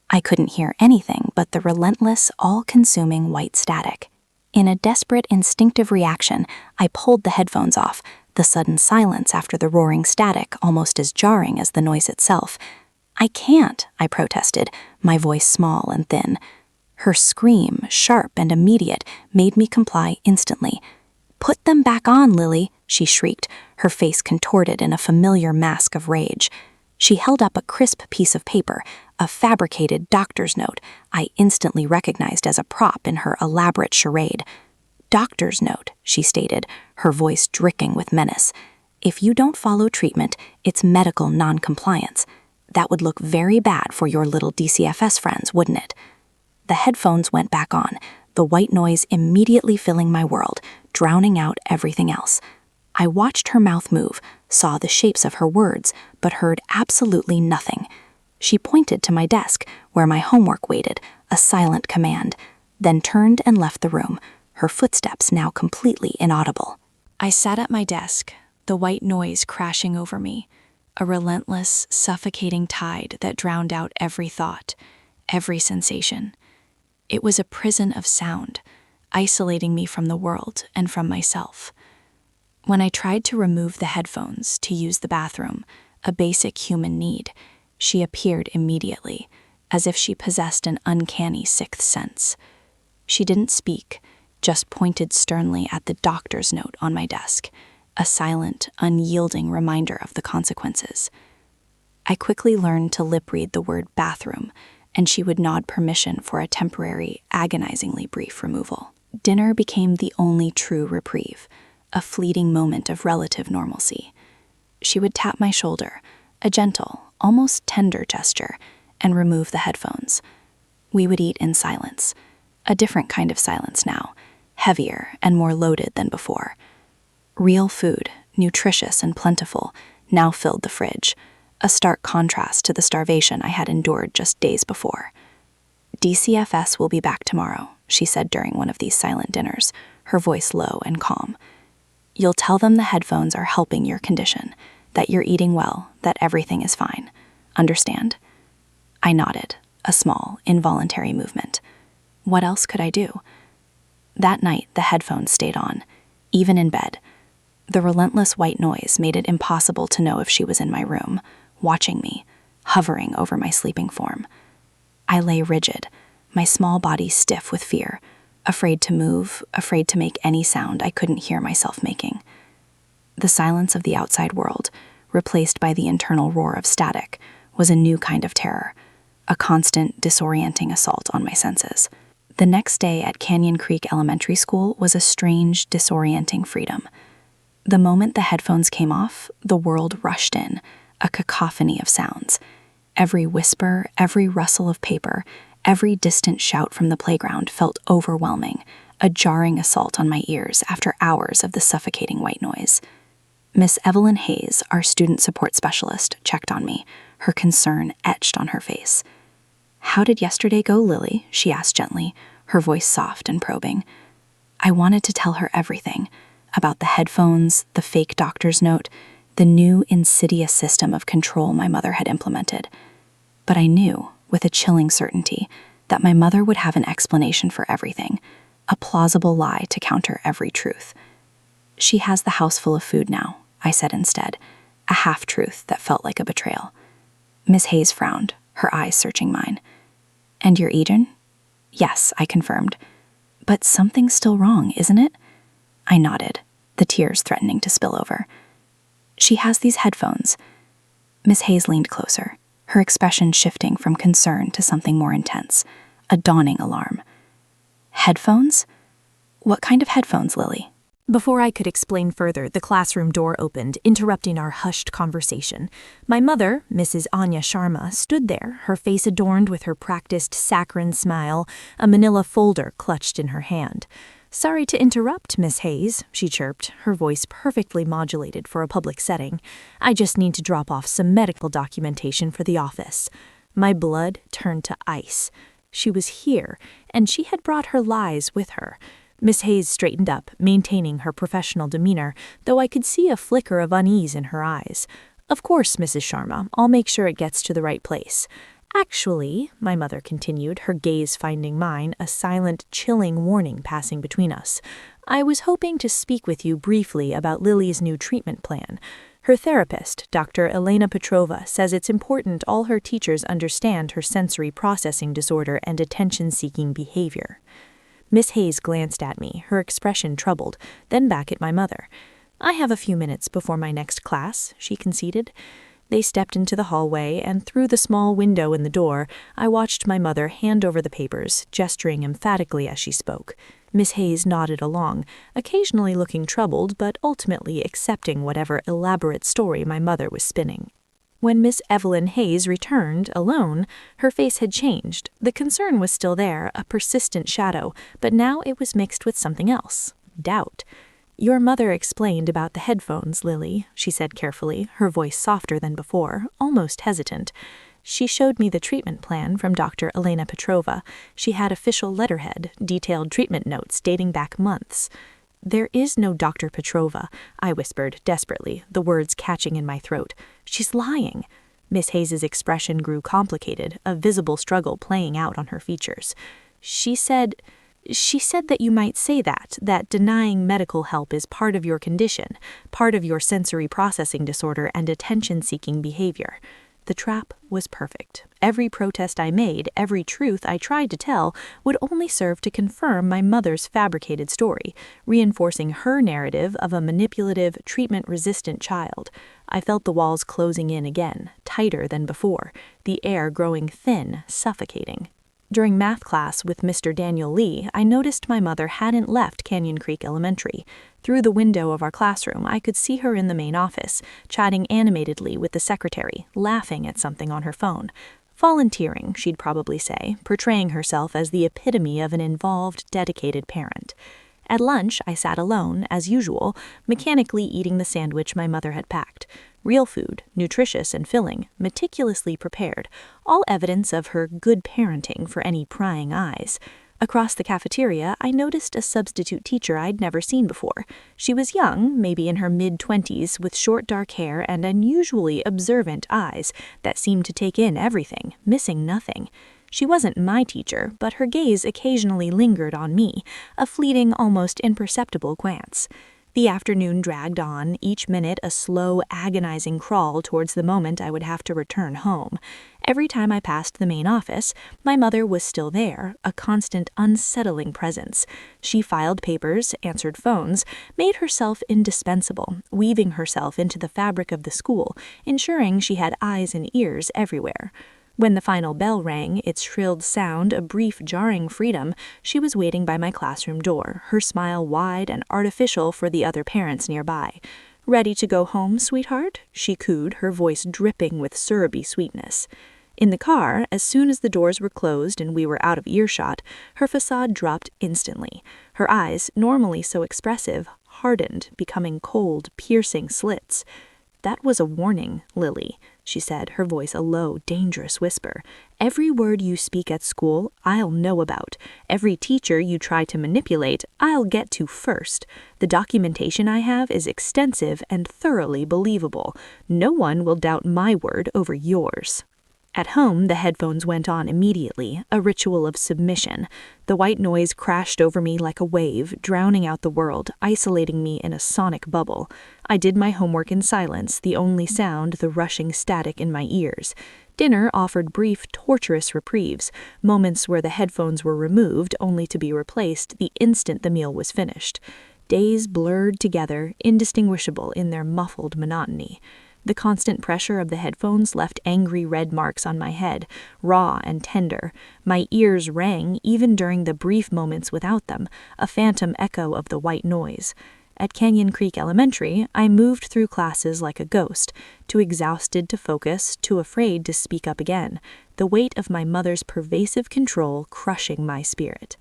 I couldn't hear anything but the relentless, all-consuming white static. In a desperate, instinctive reaction, I pulled the headphones off, the sudden silence after the roaring static almost as jarring as the noise itself. "I can't," I protested, my voice small and thin. Her scream, sharp and immediate, made me comply instantly. "Put them back on, Lily," she shrieked, her face contorted in a familiar mask of rage. She held up a crisp piece of paper, a fabricated doctor's note I instantly recognized as a prop in her elaborate charade. "Doctor's note," she stated, her voice dripping with menace. "If you don't follow treatment, it's medical non-compliance. That would look very bad for your little DCFS friends, wouldn't it?" The headphones went back on, the white noise immediately filling my world, drowning out everything else. I watched her mouth move, saw the shapes of her words, but heard absolutely nothing. She pointed to my desk, where my homework waited, a silent command, then turned and left the room, her footsteps now completely inaudible. I sat at my desk, the white noise crashing over me, a relentless, suffocating tide that drowned out every thought, every sensation. It was a prison of sound, isolating me from the world and from myself. When I tried to remove the headphones to use the bathroom, a basic human need, she appeared immediately, as if she possessed an uncanny sixth sense. She didn't speak, just pointed sternly at the doctor's note on my desk, a silent, unyielding reminder of the consequences. I quickly learned to lip-read the word bathroom, and she would nod permission for a temporary, agonizingly brief removal. Dinner became the only true reprieve, a fleeting moment of relative normalcy. She would tap my shoulder, a gentle, almost tender gesture, and remove the headphones. We would eat in silence, a different kind of silence now, heavier and more loaded than before. Real food, nutritious and plentiful, now filled the fridge, a stark contrast to the starvation I had endured just days before. "DCFS will be back tomorrow," she said during one of these silent dinners, her voice low and calm. "You'll tell them the headphones are helping your condition, that you're eating well, that everything is fine. Understand?" I nodded, a small, involuntary movement. What else could I do? That night, the headphones stayed on, even in bed. The relentless white noise made it impossible to know if she was in my room, watching me, hovering over my sleeping form. I lay rigid, my small body stiff with fear, afraid to move, afraid to make any sound I couldn't hear myself making. The silence of the outside world, replaced by the internal roar of static, was a new kind of terror, a constant, disorienting assault on my senses. The next day at Canyon Creek Elementary School was a strange, disorienting freedom. The moment the headphones came off, the world rushed in, a cacophony of sounds. Every whisper, every rustle of paper, every distant shout from the playground felt overwhelming, a jarring assault on my ears after hours of the suffocating white noise. Miss Evelyn Hayes, our student support specialist, checked on me, her concern etched on her face. "How did yesterday go, Lily?" she asked gently, her voice soft and probing. I wanted to tell her everything, about the headphones, the fake doctor's note, the new insidious system of control my mother had implemented. But I knew, with a chilling certainty, that my mother would have an explanation for everything, a plausible lie to counter every truth. "She has the house full of food now," I said instead, a half-truth that felt like a betrayal. Miss Hayes frowned, her eyes searching mine. "And you're eating?" "Yes," I confirmed. "But something's still wrong, isn't it?" I nodded, the tears threatening to spill over. "She has these headphones." Miss Hayes leaned closer, her expression shifting from concern to something more intense, a dawning alarm. "Headphones? What kind of headphones, Lily?" Before I could explain further, the classroom door opened, interrupting our hushed conversation. My mother, Mrs. Anya Sharma, stood there, her face adorned with her practiced saccharine smile, a manila folder clutched in her hand. "Sorry to interrupt, Miss Hayes," she chirped, her voice perfectly modulated for a public setting. "I just need to drop off some medical documentation for the office." My blood turned to ice. She was here, and she had brought her lies with her. Miss Hayes straightened up, maintaining her professional demeanor, though I could see a flicker of unease in her eyes. "Of course, Mrs. Sharma, I'll make sure it gets to the right place. Actually," my mother continued, her gaze finding mine, a silent, chilling warning passing between us, "I was hoping to speak with you briefly about Lily's new treatment plan. Her therapist, Dr. Elena Petrova, says it's important all her teachers understand her sensory processing disorder and attention-seeking behavior." Miss Hayes glanced at me, her expression troubled, then back at my mother. "I have a few minutes before my next class," she conceded. They stepped into the hallway, and through the small window in the door, I watched my mother hand over the papers, gesturing emphatically as she spoke. Miss Hayes nodded along, occasionally looking troubled, but ultimately accepting whatever elaborate story my mother was spinning. When Miss Evelyn Hayes returned, alone, her face had changed. The concern was still there, a persistent shadow, but now it was mixed with something else. Doubt. "Your mother explained about the headphones, Lily," she said carefully, her voice softer than before, almost hesitant. "She showed me the treatment plan from Dr. Elena Petrova. She had official letterhead, detailed treatment notes dating back months." "There is no Dr. Petrova," I whispered desperately, the words catching in my throat. "She's lying." Miss Hayes's expression grew complicated, a visible struggle playing out on her features. She said that you might say that denying medical help is part of your condition, part of your sensory processing disorder and attention-seeking behavior." The trap was perfect. Every protest I made, every truth I tried to tell, would only serve to confirm my mother's fabricated story, reinforcing her narrative of a manipulative, treatment-resistant child. I felt the walls closing in again, tighter than before, the air growing thin, suffocating. During math class with Mr. Daniel Lee, I noticed my mother hadn't left Canyon Creek Elementary. Through the window of our classroom, I could see her in the main office, chatting animatedly with the secretary, laughing at something on her phone. Volunteering, she'd probably say, portraying herself as the epitome of an involved, dedicated parent. At lunch, I sat alone, as usual, mechanically eating the sandwich my mother had packed. Real food, nutritious and filling, meticulously prepared, all evidence of her good parenting for any prying eyes. Across the cafeteria, I noticed a substitute teacher I'd never seen before. She was young, maybe in her mid-20s, with short dark hair and unusually observant eyes that seemed to take in everything, missing nothing. She wasn't my teacher, but her gaze occasionally lingered on me, a fleeting, almost imperceptible glance. The afternoon dragged on, each minute a slow, agonizing crawl towards the moment I would have to return home. Every time I passed the main office, my mother was still there, a constant, unsettling presence. She filed papers, answered phones, made herself indispensable, weaving herself into the fabric of the school, ensuring she had eyes and ears everywhere. When the final bell rang, its shrilled sound a brief, jarring freedom, she was waiting by my classroom door, her smile wide and artificial for the other parents nearby. "Ready to go home, sweetheart?" she cooed, her voice dripping with syrupy sweetness. In the car, as soon as the doors were closed and we were out of earshot, her facade dropped instantly. Her eyes, normally so expressive, hardened, becoming cold, piercing slits. "That was a warning, Lily," she said, her voice a low, dangerous whisper. "Every word you speak at school, I'll know about. Every teacher you try to manipulate, I'll get to first. The documentation I have is extensive and thoroughly believable. No one will doubt my word over yours." At home, the headphones went on immediately, a ritual of submission. The white noise crashed over me like a wave, drowning out the world, isolating me in a sonic bubble. I did my homework in silence, the only sound the rushing static in my ears. Dinner offered brief, torturous reprieves, moments where the headphones were removed only to be replaced the instant the meal was finished. Days blurred together, indistinguishable in their muffled monotony. The constant pressure of the headphones left angry red marks on my head, raw and tender. My ears rang even during the brief moments without them, a phantom echo of the white noise. At Canyon Creek Elementary, I moved through classes like a ghost, too exhausted to focus, too afraid to speak up again, the weight of my mother's pervasive control crushing my spirit.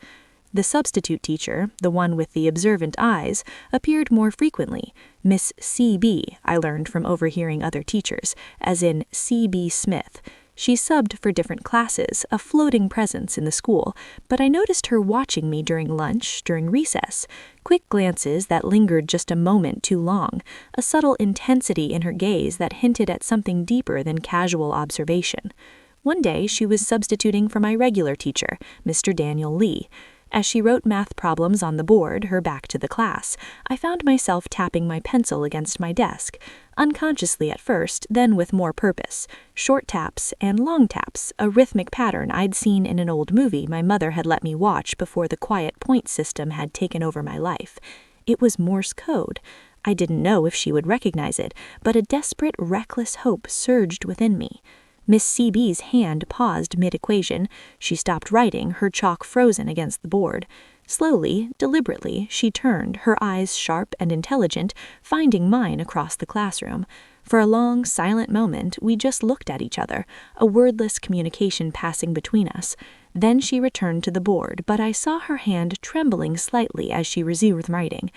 The substitute teacher, the one with the observant eyes, appeared more frequently. Miss C.B., I learned from overhearing other teachers, as in C.B. Smith. She subbed for different classes, a floating presence in the school, but I noticed her watching me during lunch, during recess. Quick glances that lingered just a moment too long, a subtle intensity in her gaze that hinted at something deeper than casual observation. One day, she was substituting for my regular teacher, Mr. Daniel Lee. As she wrote math problems on the board, her back to the class, I found myself tapping my pencil against my desk, unconsciously at first, then with more purpose. Short taps and long taps, a rhythmic pattern I'd seen in an old movie my mother had let me watch before the quiet point system had taken over my life. It was Morse code. I didn't know if she would recognize it, but a desperate, reckless hope surged within me. Miss C.B.'s hand paused mid-equation. She stopped writing, her chalk frozen against the board. Slowly, deliberately, she turned, her eyes sharp and intelligent, finding mine across the classroom. For a long, silent moment, we just looked at each other, a wordless communication passing between us. Then she returned to the board, but I saw her hand trembling slightly as she resumed writing.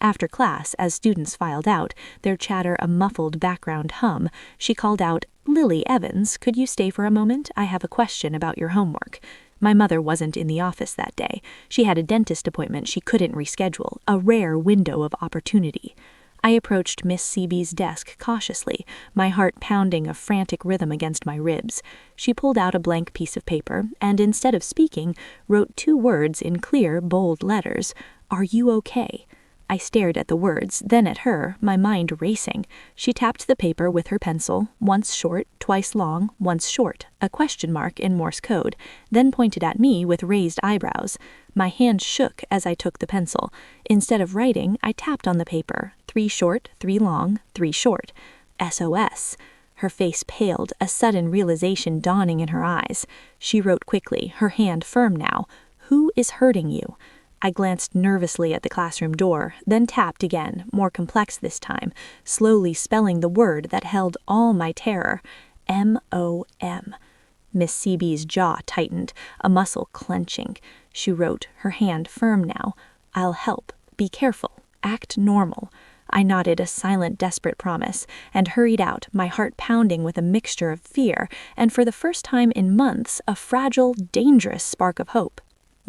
After class, as students filed out, their chatter a muffled background hum, she called out, "Lily Evans, could you stay for a moment? I have a question about your homework." My mother wasn't in the office that day. She had a dentist appointment she couldn't reschedule, a rare window of opportunity. I approached Miss C.B.'s desk cautiously, my heart pounding a frantic rhythm against my ribs. She pulled out a blank piece of paper and, instead of speaking, wrote 2 words in clear, bold letters, "Are you okay?" I stared at the words, then at her, my mind racing. She tapped the paper with her pencil, once short, twice long, once short, a question mark in Morse code, then pointed at me with raised eyebrows. My hand shook as I took the pencil. Instead of writing, I tapped on the paper, 3 short, 3 long, 3 short. SOS. Her face paled, a sudden realization dawning in her eyes. She wrote quickly, her hand firm now. "Who is hurting you?" I glanced nervously at the classroom door, then tapped again, more complex this time, slowly spelling the word that held all my terror. M-O-M. Miss C.B.'s jaw tightened, a muscle clenching. She wrote, her hand firm now, "I'll help. Be careful. Act normal." I nodded a silent, desperate promise, and hurried out, my heart pounding with a mixture of fear, and for the first time in months, a fragile, dangerous spark of hope.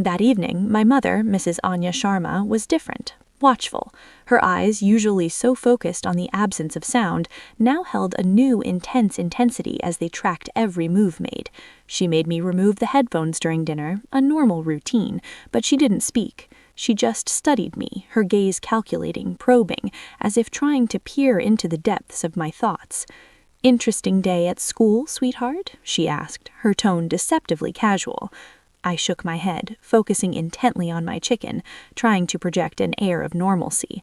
That evening, my mother, Mrs. Anya Sharma, was different, watchful. Her eyes, usually so focused on the absence of sound, now held a new intense intensity as they tracked every move made. She made me remove the headphones during dinner, a normal routine, but she didn't speak. She just studied me, her gaze calculating, probing, as if trying to peer into the depths of my thoughts. "Interesting day at school, sweetheart?" she asked, her tone deceptively casual. I shook my head, focusing intently on my chicken, trying to project an air of normalcy.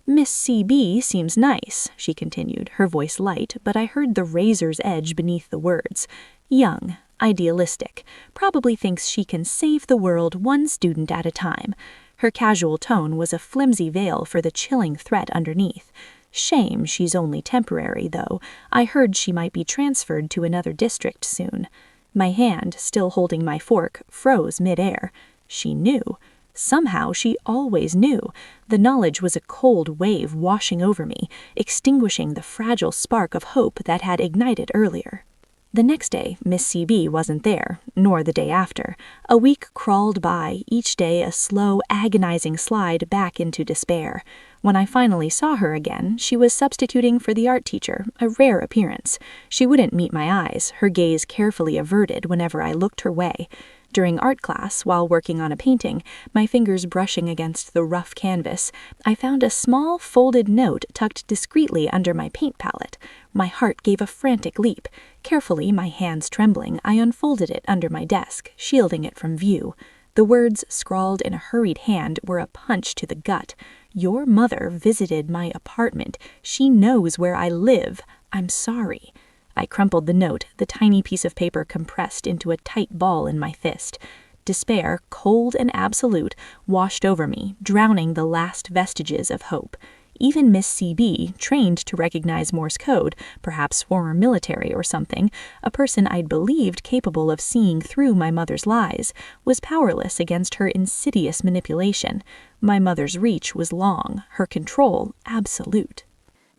"Miss C.B. seems nice," she continued, her voice light, but I heard the razor's edge beneath the words. "Young, idealistic, probably thinks she can save the world one student at a time." Her casual tone was a flimsy veil for the chilling threat underneath. "Shame she's only temporary, though. I heard she might be transferred to another district soon." My hand, still holding my fork, froze mid-air. She knew. Somehow she always knew. The knowledge was a cold wave washing over me, extinguishing the fragile spark of hope that had ignited earlier. The next day, Miss C.B. wasn't there, nor the day after. A week crawled by, each day a slow, agonizing slide back into despair. When I finally saw her again, she was substituting for the art teacher, a rare appearance. She wouldn't meet my eyes, her gaze carefully averted whenever I looked her way. During art class, while working on a painting, my fingers brushing against the rough canvas, I found a small, folded note tucked discreetly under my paint palette. My heart gave a frantic leap. Carefully, my hands trembling, I unfolded it under my desk, shielding it from view. The words, scrawled in a hurried hand, were a punch to the gut. "Your mother visited my apartment. She knows where I live. I'm sorry." I crumpled the note, the tiny piece of paper compressed into a tight ball in my fist. Despair, cold and absolute, washed over me, drowning the last vestiges of hope. Even Miss C.B., trained to recognize Morse code, perhaps former military or something, a person I'd believed capable of seeing through my mother's lies, was powerless against her insidious manipulation. My mother's reach was long, her control absolute.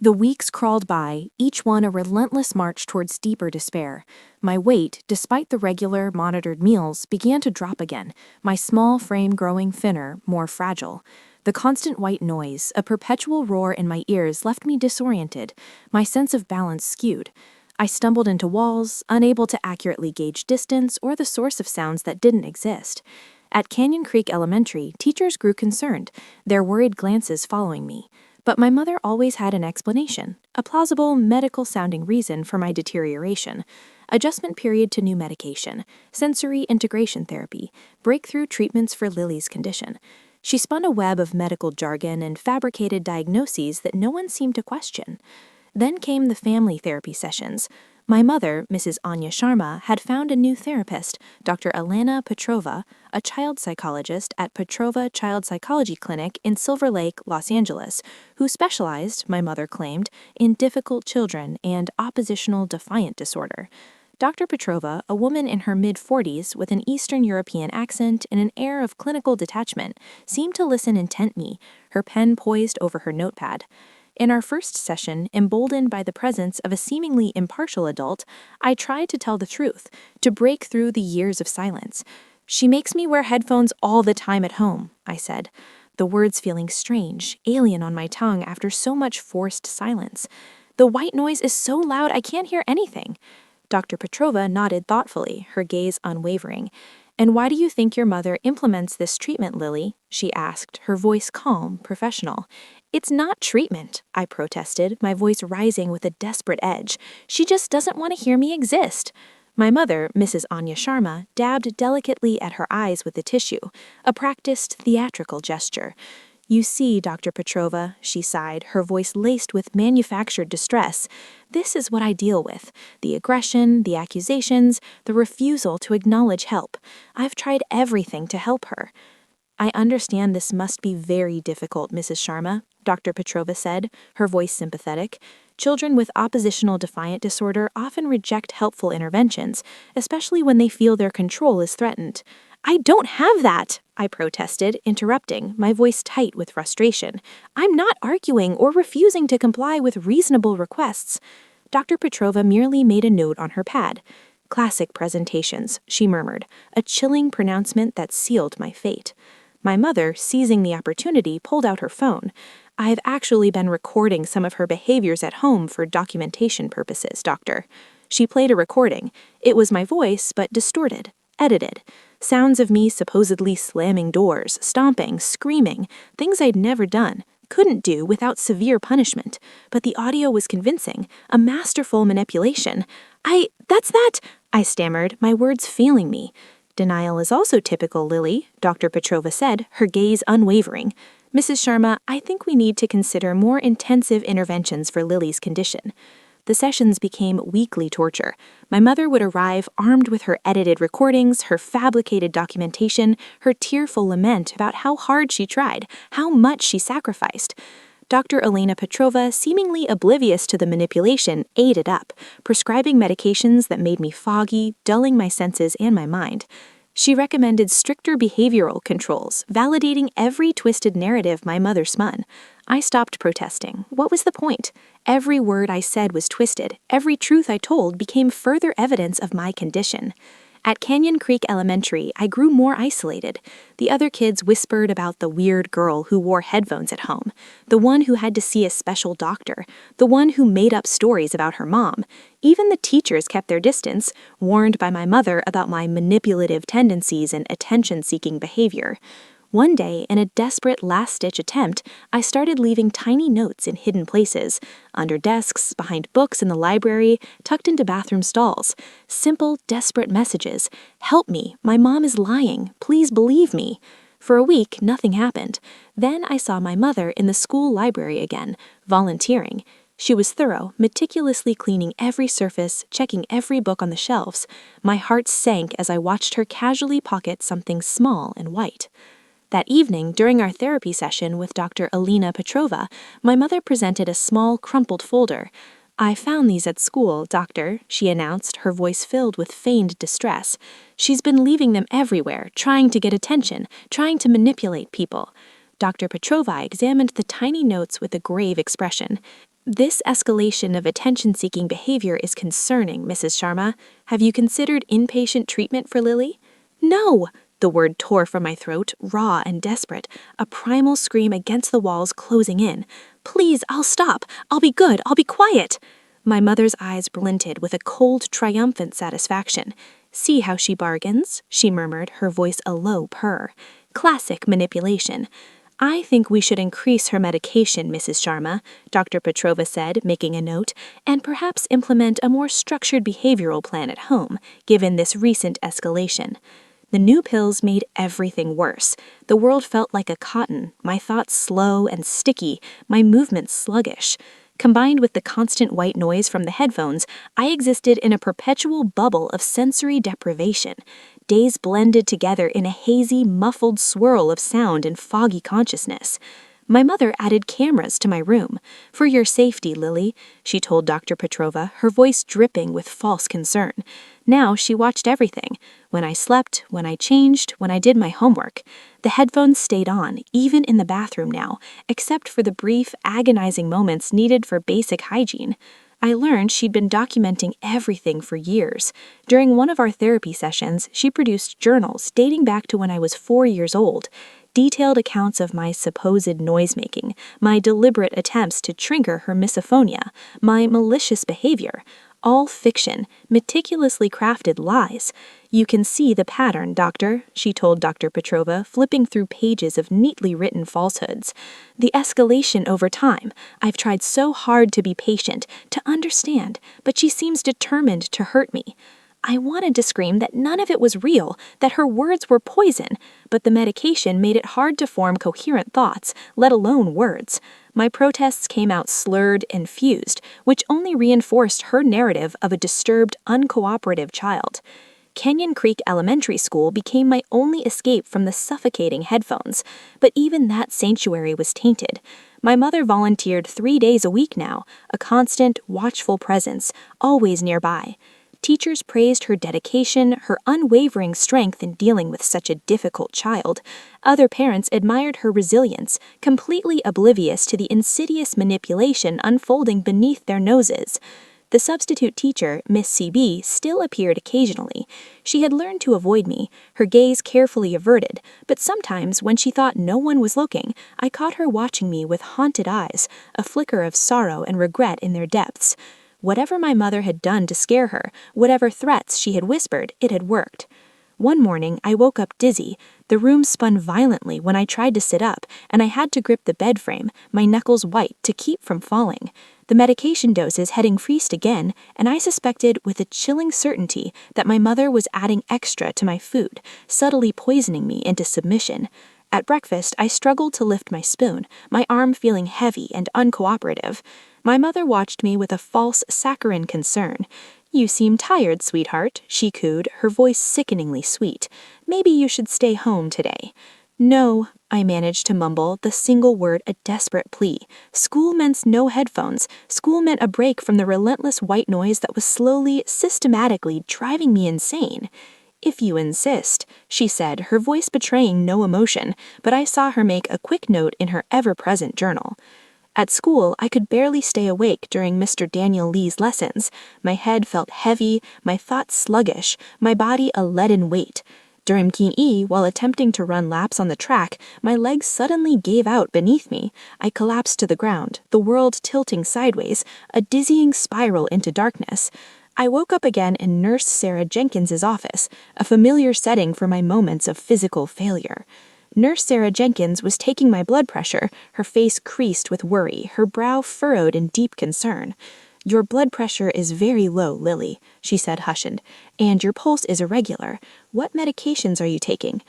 The weeks crawled by, each one a relentless march towards deeper despair. My weight, despite the regular, monitored meals, began to drop again, my small frame growing thinner, more fragile. The constant white noise, a perpetual roar in my ears, left me disoriented, my sense of balance skewed. I stumbled into walls, unable to accurately gauge distance or the source of sounds that didn't exist. At Canyon Creek Elementary, teachers grew concerned, their worried glances following me. But my mother always had an explanation, a plausible, medical-sounding reason for my deterioration. Adjustment period to new medication, sensory integration therapy, breakthrough treatments for Lily's condition. She spun a web of medical jargon and fabricated diagnoses that no one seemed to question. Then came the family therapy sessions. My mother, Mrs. Anya Sharma, had found a new therapist, Dr. Alana Petrova, a child psychologist at Petrova Child Psychology Clinic in Silver Lake, Los Angeles, who specialized, my mother claimed, in difficult children and oppositional defiant disorder. Dr. Petrova, a woman in her mid-40s with an Eastern European accent and an air of clinical detachment, seemed to listen intently, her pen poised over her notepad. In our first session, emboldened by the presence of a seemingly impartial adult, I tried to tell the truth, to break through the years of silence. "She makes me wear headphones all the time at home," I said, the words feeling strange, alien on my tongue after so much forced silence. "The white noise is so loud I can't hear anything." Dr. Petrova nodded thoughtfully, her gaze unwavering. "And why do you think your mother implements this treatment, Lily?" she asked, her voice calm, professional. "It's not treatment," I protested, my voice rising with a desperate edge. "She just doesn't want to hear me exist." My mother, Mrs. Anya Sharma, dabbed delicately at her eyes with the tissue, a practiced theatrical gesture. "You see, Dr. Petrova," she sighed, her voice laced with manufactured distress, "this is what I deal with. The aggression, the accusations, the refusal to acknowledge help. I've tried everything to help her." "I understand this must be very difficult, Mrs. Sharma," Dr. Petrova said, her voice sympathetic. "Children with oppositional defiant disorder often reject helpful interventions, especially when they feel their control is threatened." "I don't have that," I protested, interrupting, my voice tight with frustration. "I'm not arguing or refusing to comply with reasonable requests." Dr. Petrova merely made a note on her pad. "Classic presentations," she murmured, a chilling pronouncement that sealed my fate. My mother, seizing the opportunity, pulled out her phone. "I've actually been recording some of her behaviors at home for documentation purposes, doctor." She played a recording. It was my voice, but distorted, edited. Sounds of me supposedly slamming doors, stomping, screaming, things I'd never done, couldn't do without severe punishment. But the audio was convincing, a masterful manipulation. That's that," I stammered, my words failing me. "Denial is also typical, Lily," Dr. Petrova said, her gaze unwavering. "Mrs. Sharma, I think we need to consider more intensive interventions for Lily's condition." The sessions became weekly torture. My mother would arrive armed with her edited recordings, her fabricated documentation, her tearful lament about how hard she tried, how much she sacrificed. Dr. Elena Petrova, seemingly oblivious to the manipulation, ate it up, prescribing medications that made me foggy, dulling my senses and my mind. She recommended stricter behavioral controls, validating every twisted narrative my mother spun. I stopped protesting. What was the point? Every word I said was twisted. Every truth I told became further evidence of my condition. At Canyon Creek Elementary, I grew more isolated. The other kids whispered about the weird girl who wore headphones at home, the one who had to see a special doctor, the one who made up stories about her mom. Even the teachers kept their distance, warned by my mother about my manipulative tendencies and attention-seeking behavior. One day, in a desperate last-ditch attempt, I started leaving tiny notes in hidden places, under desks, behind books in the library, tucked into bathroom stalls. Simple, desperate messages. "Help me, my mom is lying, please believe me." For a week, nothing happened. Then I saw my mother in the school library again, volunteering. She was thorough, meticulously cleaning every surface, checking every book on the shelves. My heart sank as I watched her casually pocket something small and white. That evening, during our therapy session with Dr. Alina Petrova, my mother presented a small, crumpled folder. "I found these at school, doctor," she announced, her voice filled with feigned distress. "She's been leaving them everywhere, trying to get attention, trying to manipulate people." Dr. Petrova examined the tiny notes with a grave expression. This escalation of attention-seeking behavior is concerning, Mrs. Sharma. Have you considered inpatient treatment for Lily? No! The word tore from my throat, raw and desperate, a primal scream against the walls closing in. Please, I'll stop. I'll be good. I'll be quiet. My mother's eyes glinted with a cold, triumphant satisfaction. See how she bargains, she murmured, her voice a low purr. Classic manipulation. I think we should increase her medication, Mrs. Sharma, Dr. Petrova said, making a note, and perhaps implement a more structured behavioral plan at home, given this recent escalation. The new pills made everything worse. The world felt like a cotton, my thoughts slow and sticky, my movements sluggish. Combined with the constant white noise from the headphones, I existed in a perpetual bubble of sensory deprivation. Days blended together in a hazy, muffled swirl of sound and foggy consciousness. My mother added cameras to my room. For your safety, Lily, she told Dr. Petrova, her voice dripping with false concern. Now she watched everything. When I slept, when I changed, when I did my homework. The headphones stayed on, even in the bathroom now, except for the brief, agonizing moments needed for basic hygiene. I learned she'd been documenting everything for years. During one of our therapy sessions, she produced journals dating back to when I was 4 years old. Detailed accounts of my supposed noisemaking, my deliberate attempts to trigger her misophonia, my malicious behavior. All fiction, meticulously crafted lies. You can see the pattern, doctor, she told Dr. Petrova, flipping through pages of neatly written falsehoods. The escalation over time. I've tried so hard to be patient, to understand, but she seems determined to hurt me. I wanted to scream that none of it was real, that her words were poison, but the medication made it hard to form coherent thoughts, let alone words. My protests came out slurred and fused, which only reinforced her narrative of a disturbed, uncooperative child. Canyon Creek Elementary School became my only escape from the suffocating headphones, but even that sanctuary was tainted. My mother volunteered 3 days a week now, a constant, watchful presence, always nearby. Teachers praised her dedication, her unwavering strength in dealing with such a difficult child. Other parents admired her resilience, completely oblivious to the insidious manipulation unfolding beneath their noses. The substitute teacher, Miss C.B., still appeared occasionally. She had learned to avoid me, her gaze carefully averted, but sometimes, when she thought no one was looking, I caught her watching me with haunted eyes, a flicker of sorrow and regret in their depths. Whatever my mother had done to scare her, whatever threats she had whispered, it had worked. One morning, I woke up dizzy. The room spun violently when I tried to sit up, and I had to grip the bed frame, my knuckles white, to keep from falling. The medication doses had increased again, and I suspected with a chilling certainty that my mother was adding extra to my food, subtly poisoning me into submission. At breakfast, I struggled to lift my spoon, my arm feeling heavy and uncooperative. My mother watched me with a false, saccharine concern. "You seem tired, sweetheart," she cooed, her voice sickeningly sweet. "Maybe you should stay home today." "No," I managed to mumble, the single word a desperate plea. School meant no headphones. School meant a break from the relentless white noise that was slowly, systematically driving me insane. "If you insist," she said, her voice betraying no emotion, but I saw her make a quick note in her ever-present journal. At school, I could barely stay awake during Mr. Daniel Lee's lessons. My head felt heavy, my thoughts sluggish, my body a leaden weight. During PE, while attempting to run laps on the track, my legs suddenly gave out beneath me. I collapsed to the ground, the world tilting sideways, a dizzying spiral into darkness. I woke up again in Nurse Sarah Jenkins's office, a familiar setting for my moments of physical failure. Nurse Sarah Jenkins was taking my blood pressure, her face creased with worry, her brow furrowed in deep concern. "Your blood pressure is very low, Lily," she said hushioned, "and your pulse is irregular. What medications are you taking?"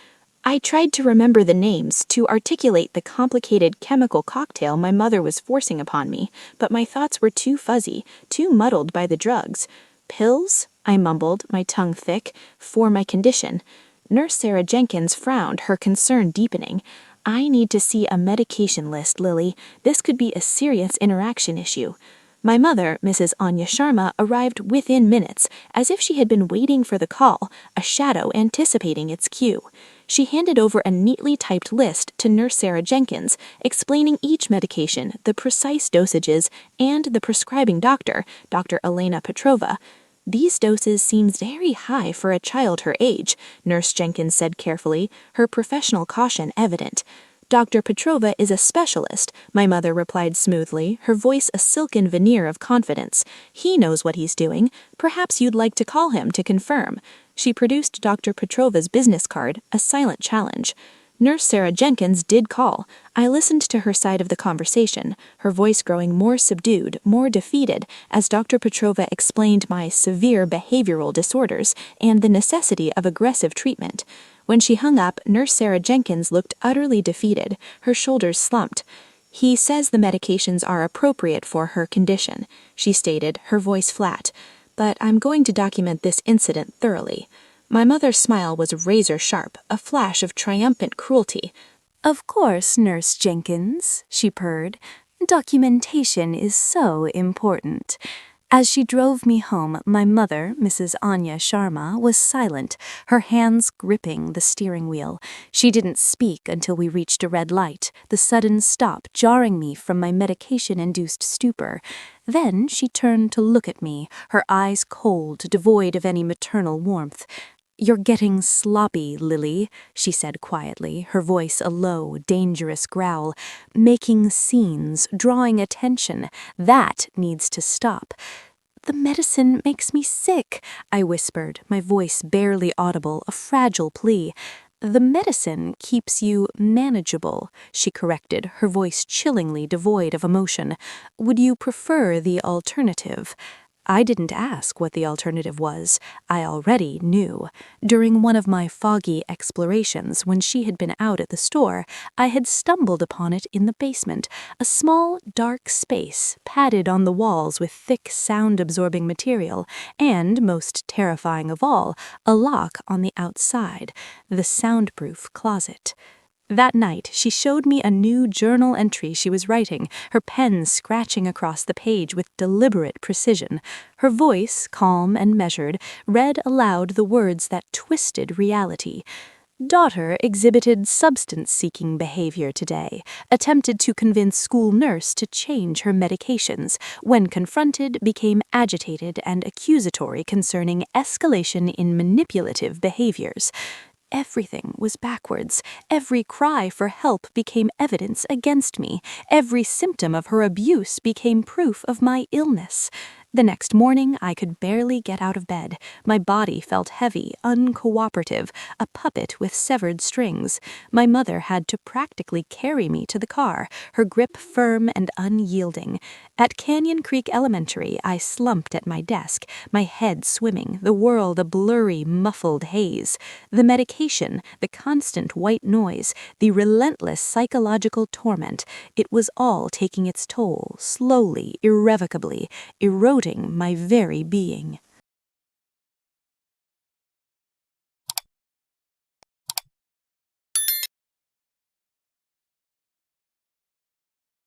I tried to remember the names, to articulate the complicated chemical cocktail my mother was forcing upon me, but my thoughts were too fuzzy, too muddled by the drugs. "Pills?" I mumbled, my tongue thick, "for my condition." Nurse Sarah Jenkins frowned, her concern deepening. "I need to see a medication list, Lily. This could be a serious interaction issue." My mother, Mrs. Anya Sharma, arrived within minutes, as if she had been waiting for the call, a shadow anticipating its cue. She handed over a neatly typed list to Nurse Sarah Jenkins, explaining each medication, the precise dosages, and the prescribing doctor, Dr. Elena Petrova. "These doses seem very high for a child her age," Nurse Jenkins said carefully, her professional caution evident. "Dr. Petrova is a specialist," my mother replied smoothly, her voice a silken veneer of confidence. "He knows what he's doing. Perhaps you'd like to call him to confirm." She produced Dr. Petrova's business card, a silent challenge. Nurse Sarah Jenkins did call. I listened to her side of the conversation, her voice growing more subdued, more defeated, as Dr. Petrova explained my severe behavioral disorders and the necessity of aggressive treatment. When she hung up, Nurse Sarah Jenkins looked utterly defeated, her shoulders slumped. "He says the medications are appropriate for her condition," she stated, her voice flat. "But I'm going to document this incident thoroughly." My mother's smile was razor-sharp, a flash of triumphant cruelty. "Of course, Nurse Jenkins," she purred. "Documentation is so important." As she drove me home, my mother, Mrs. Anya Sharma, was silent, her hands gripping the steering wheel. She didn't speak until we reached a red light, the sudden stop jarring me from my medication-induced stupor. Then she turned to look at me, her eyes cold, devoid of any maternal warmth. "You're getting sloppy, Lily," she said quietly, her voice a low, dangerous growl. "Making scenes, drawing attention. That needs to stop." "The medicine makes me sick," I whispered, my voice barely audible, a fragile plea. "The medicine keeps you manageable," she corrected, her voice chillingly devoid of emotion. "Would you prefer the alternative?" I didn't ask what the alternative was. I already knew. During one of my foggy explorations, when she had been out at the store, I had stumbled upon it in the basement, a small, dark space, padded on the walls with thick, sound-absorbing material, and, most terrifying of all, a lock on the outside, the soundproof closet. That night, she showed me a new journal entry she was writing, her pen scratching across the page with deliberate precision. Her voice, calm and measured, read aloud the words that twisted reality. "Daughter exhibited substance-seeking behavior today, attempted to convince school nurse to change her medications. When confronted, became agitated and accusatory concerning escalation in manipulative behaviors." Everything was backwards. Every cry for help became evidence against me. Every symptom of her abuse became proof of my illness. The next morning, I could barely get out of bed. My body felt heavy, uncooperative, a puppet with severed strings. My mother had to practically carry me to the car, her grip firm and unyielding. At Canyon Creek Elementary, I slumped at my desk, my head swimming, the world a blurry, muffled haze. The medication, the constant white noise, the relentless psychological torment, it was all taking its toll, slowly, irrevocably, eroding my very being.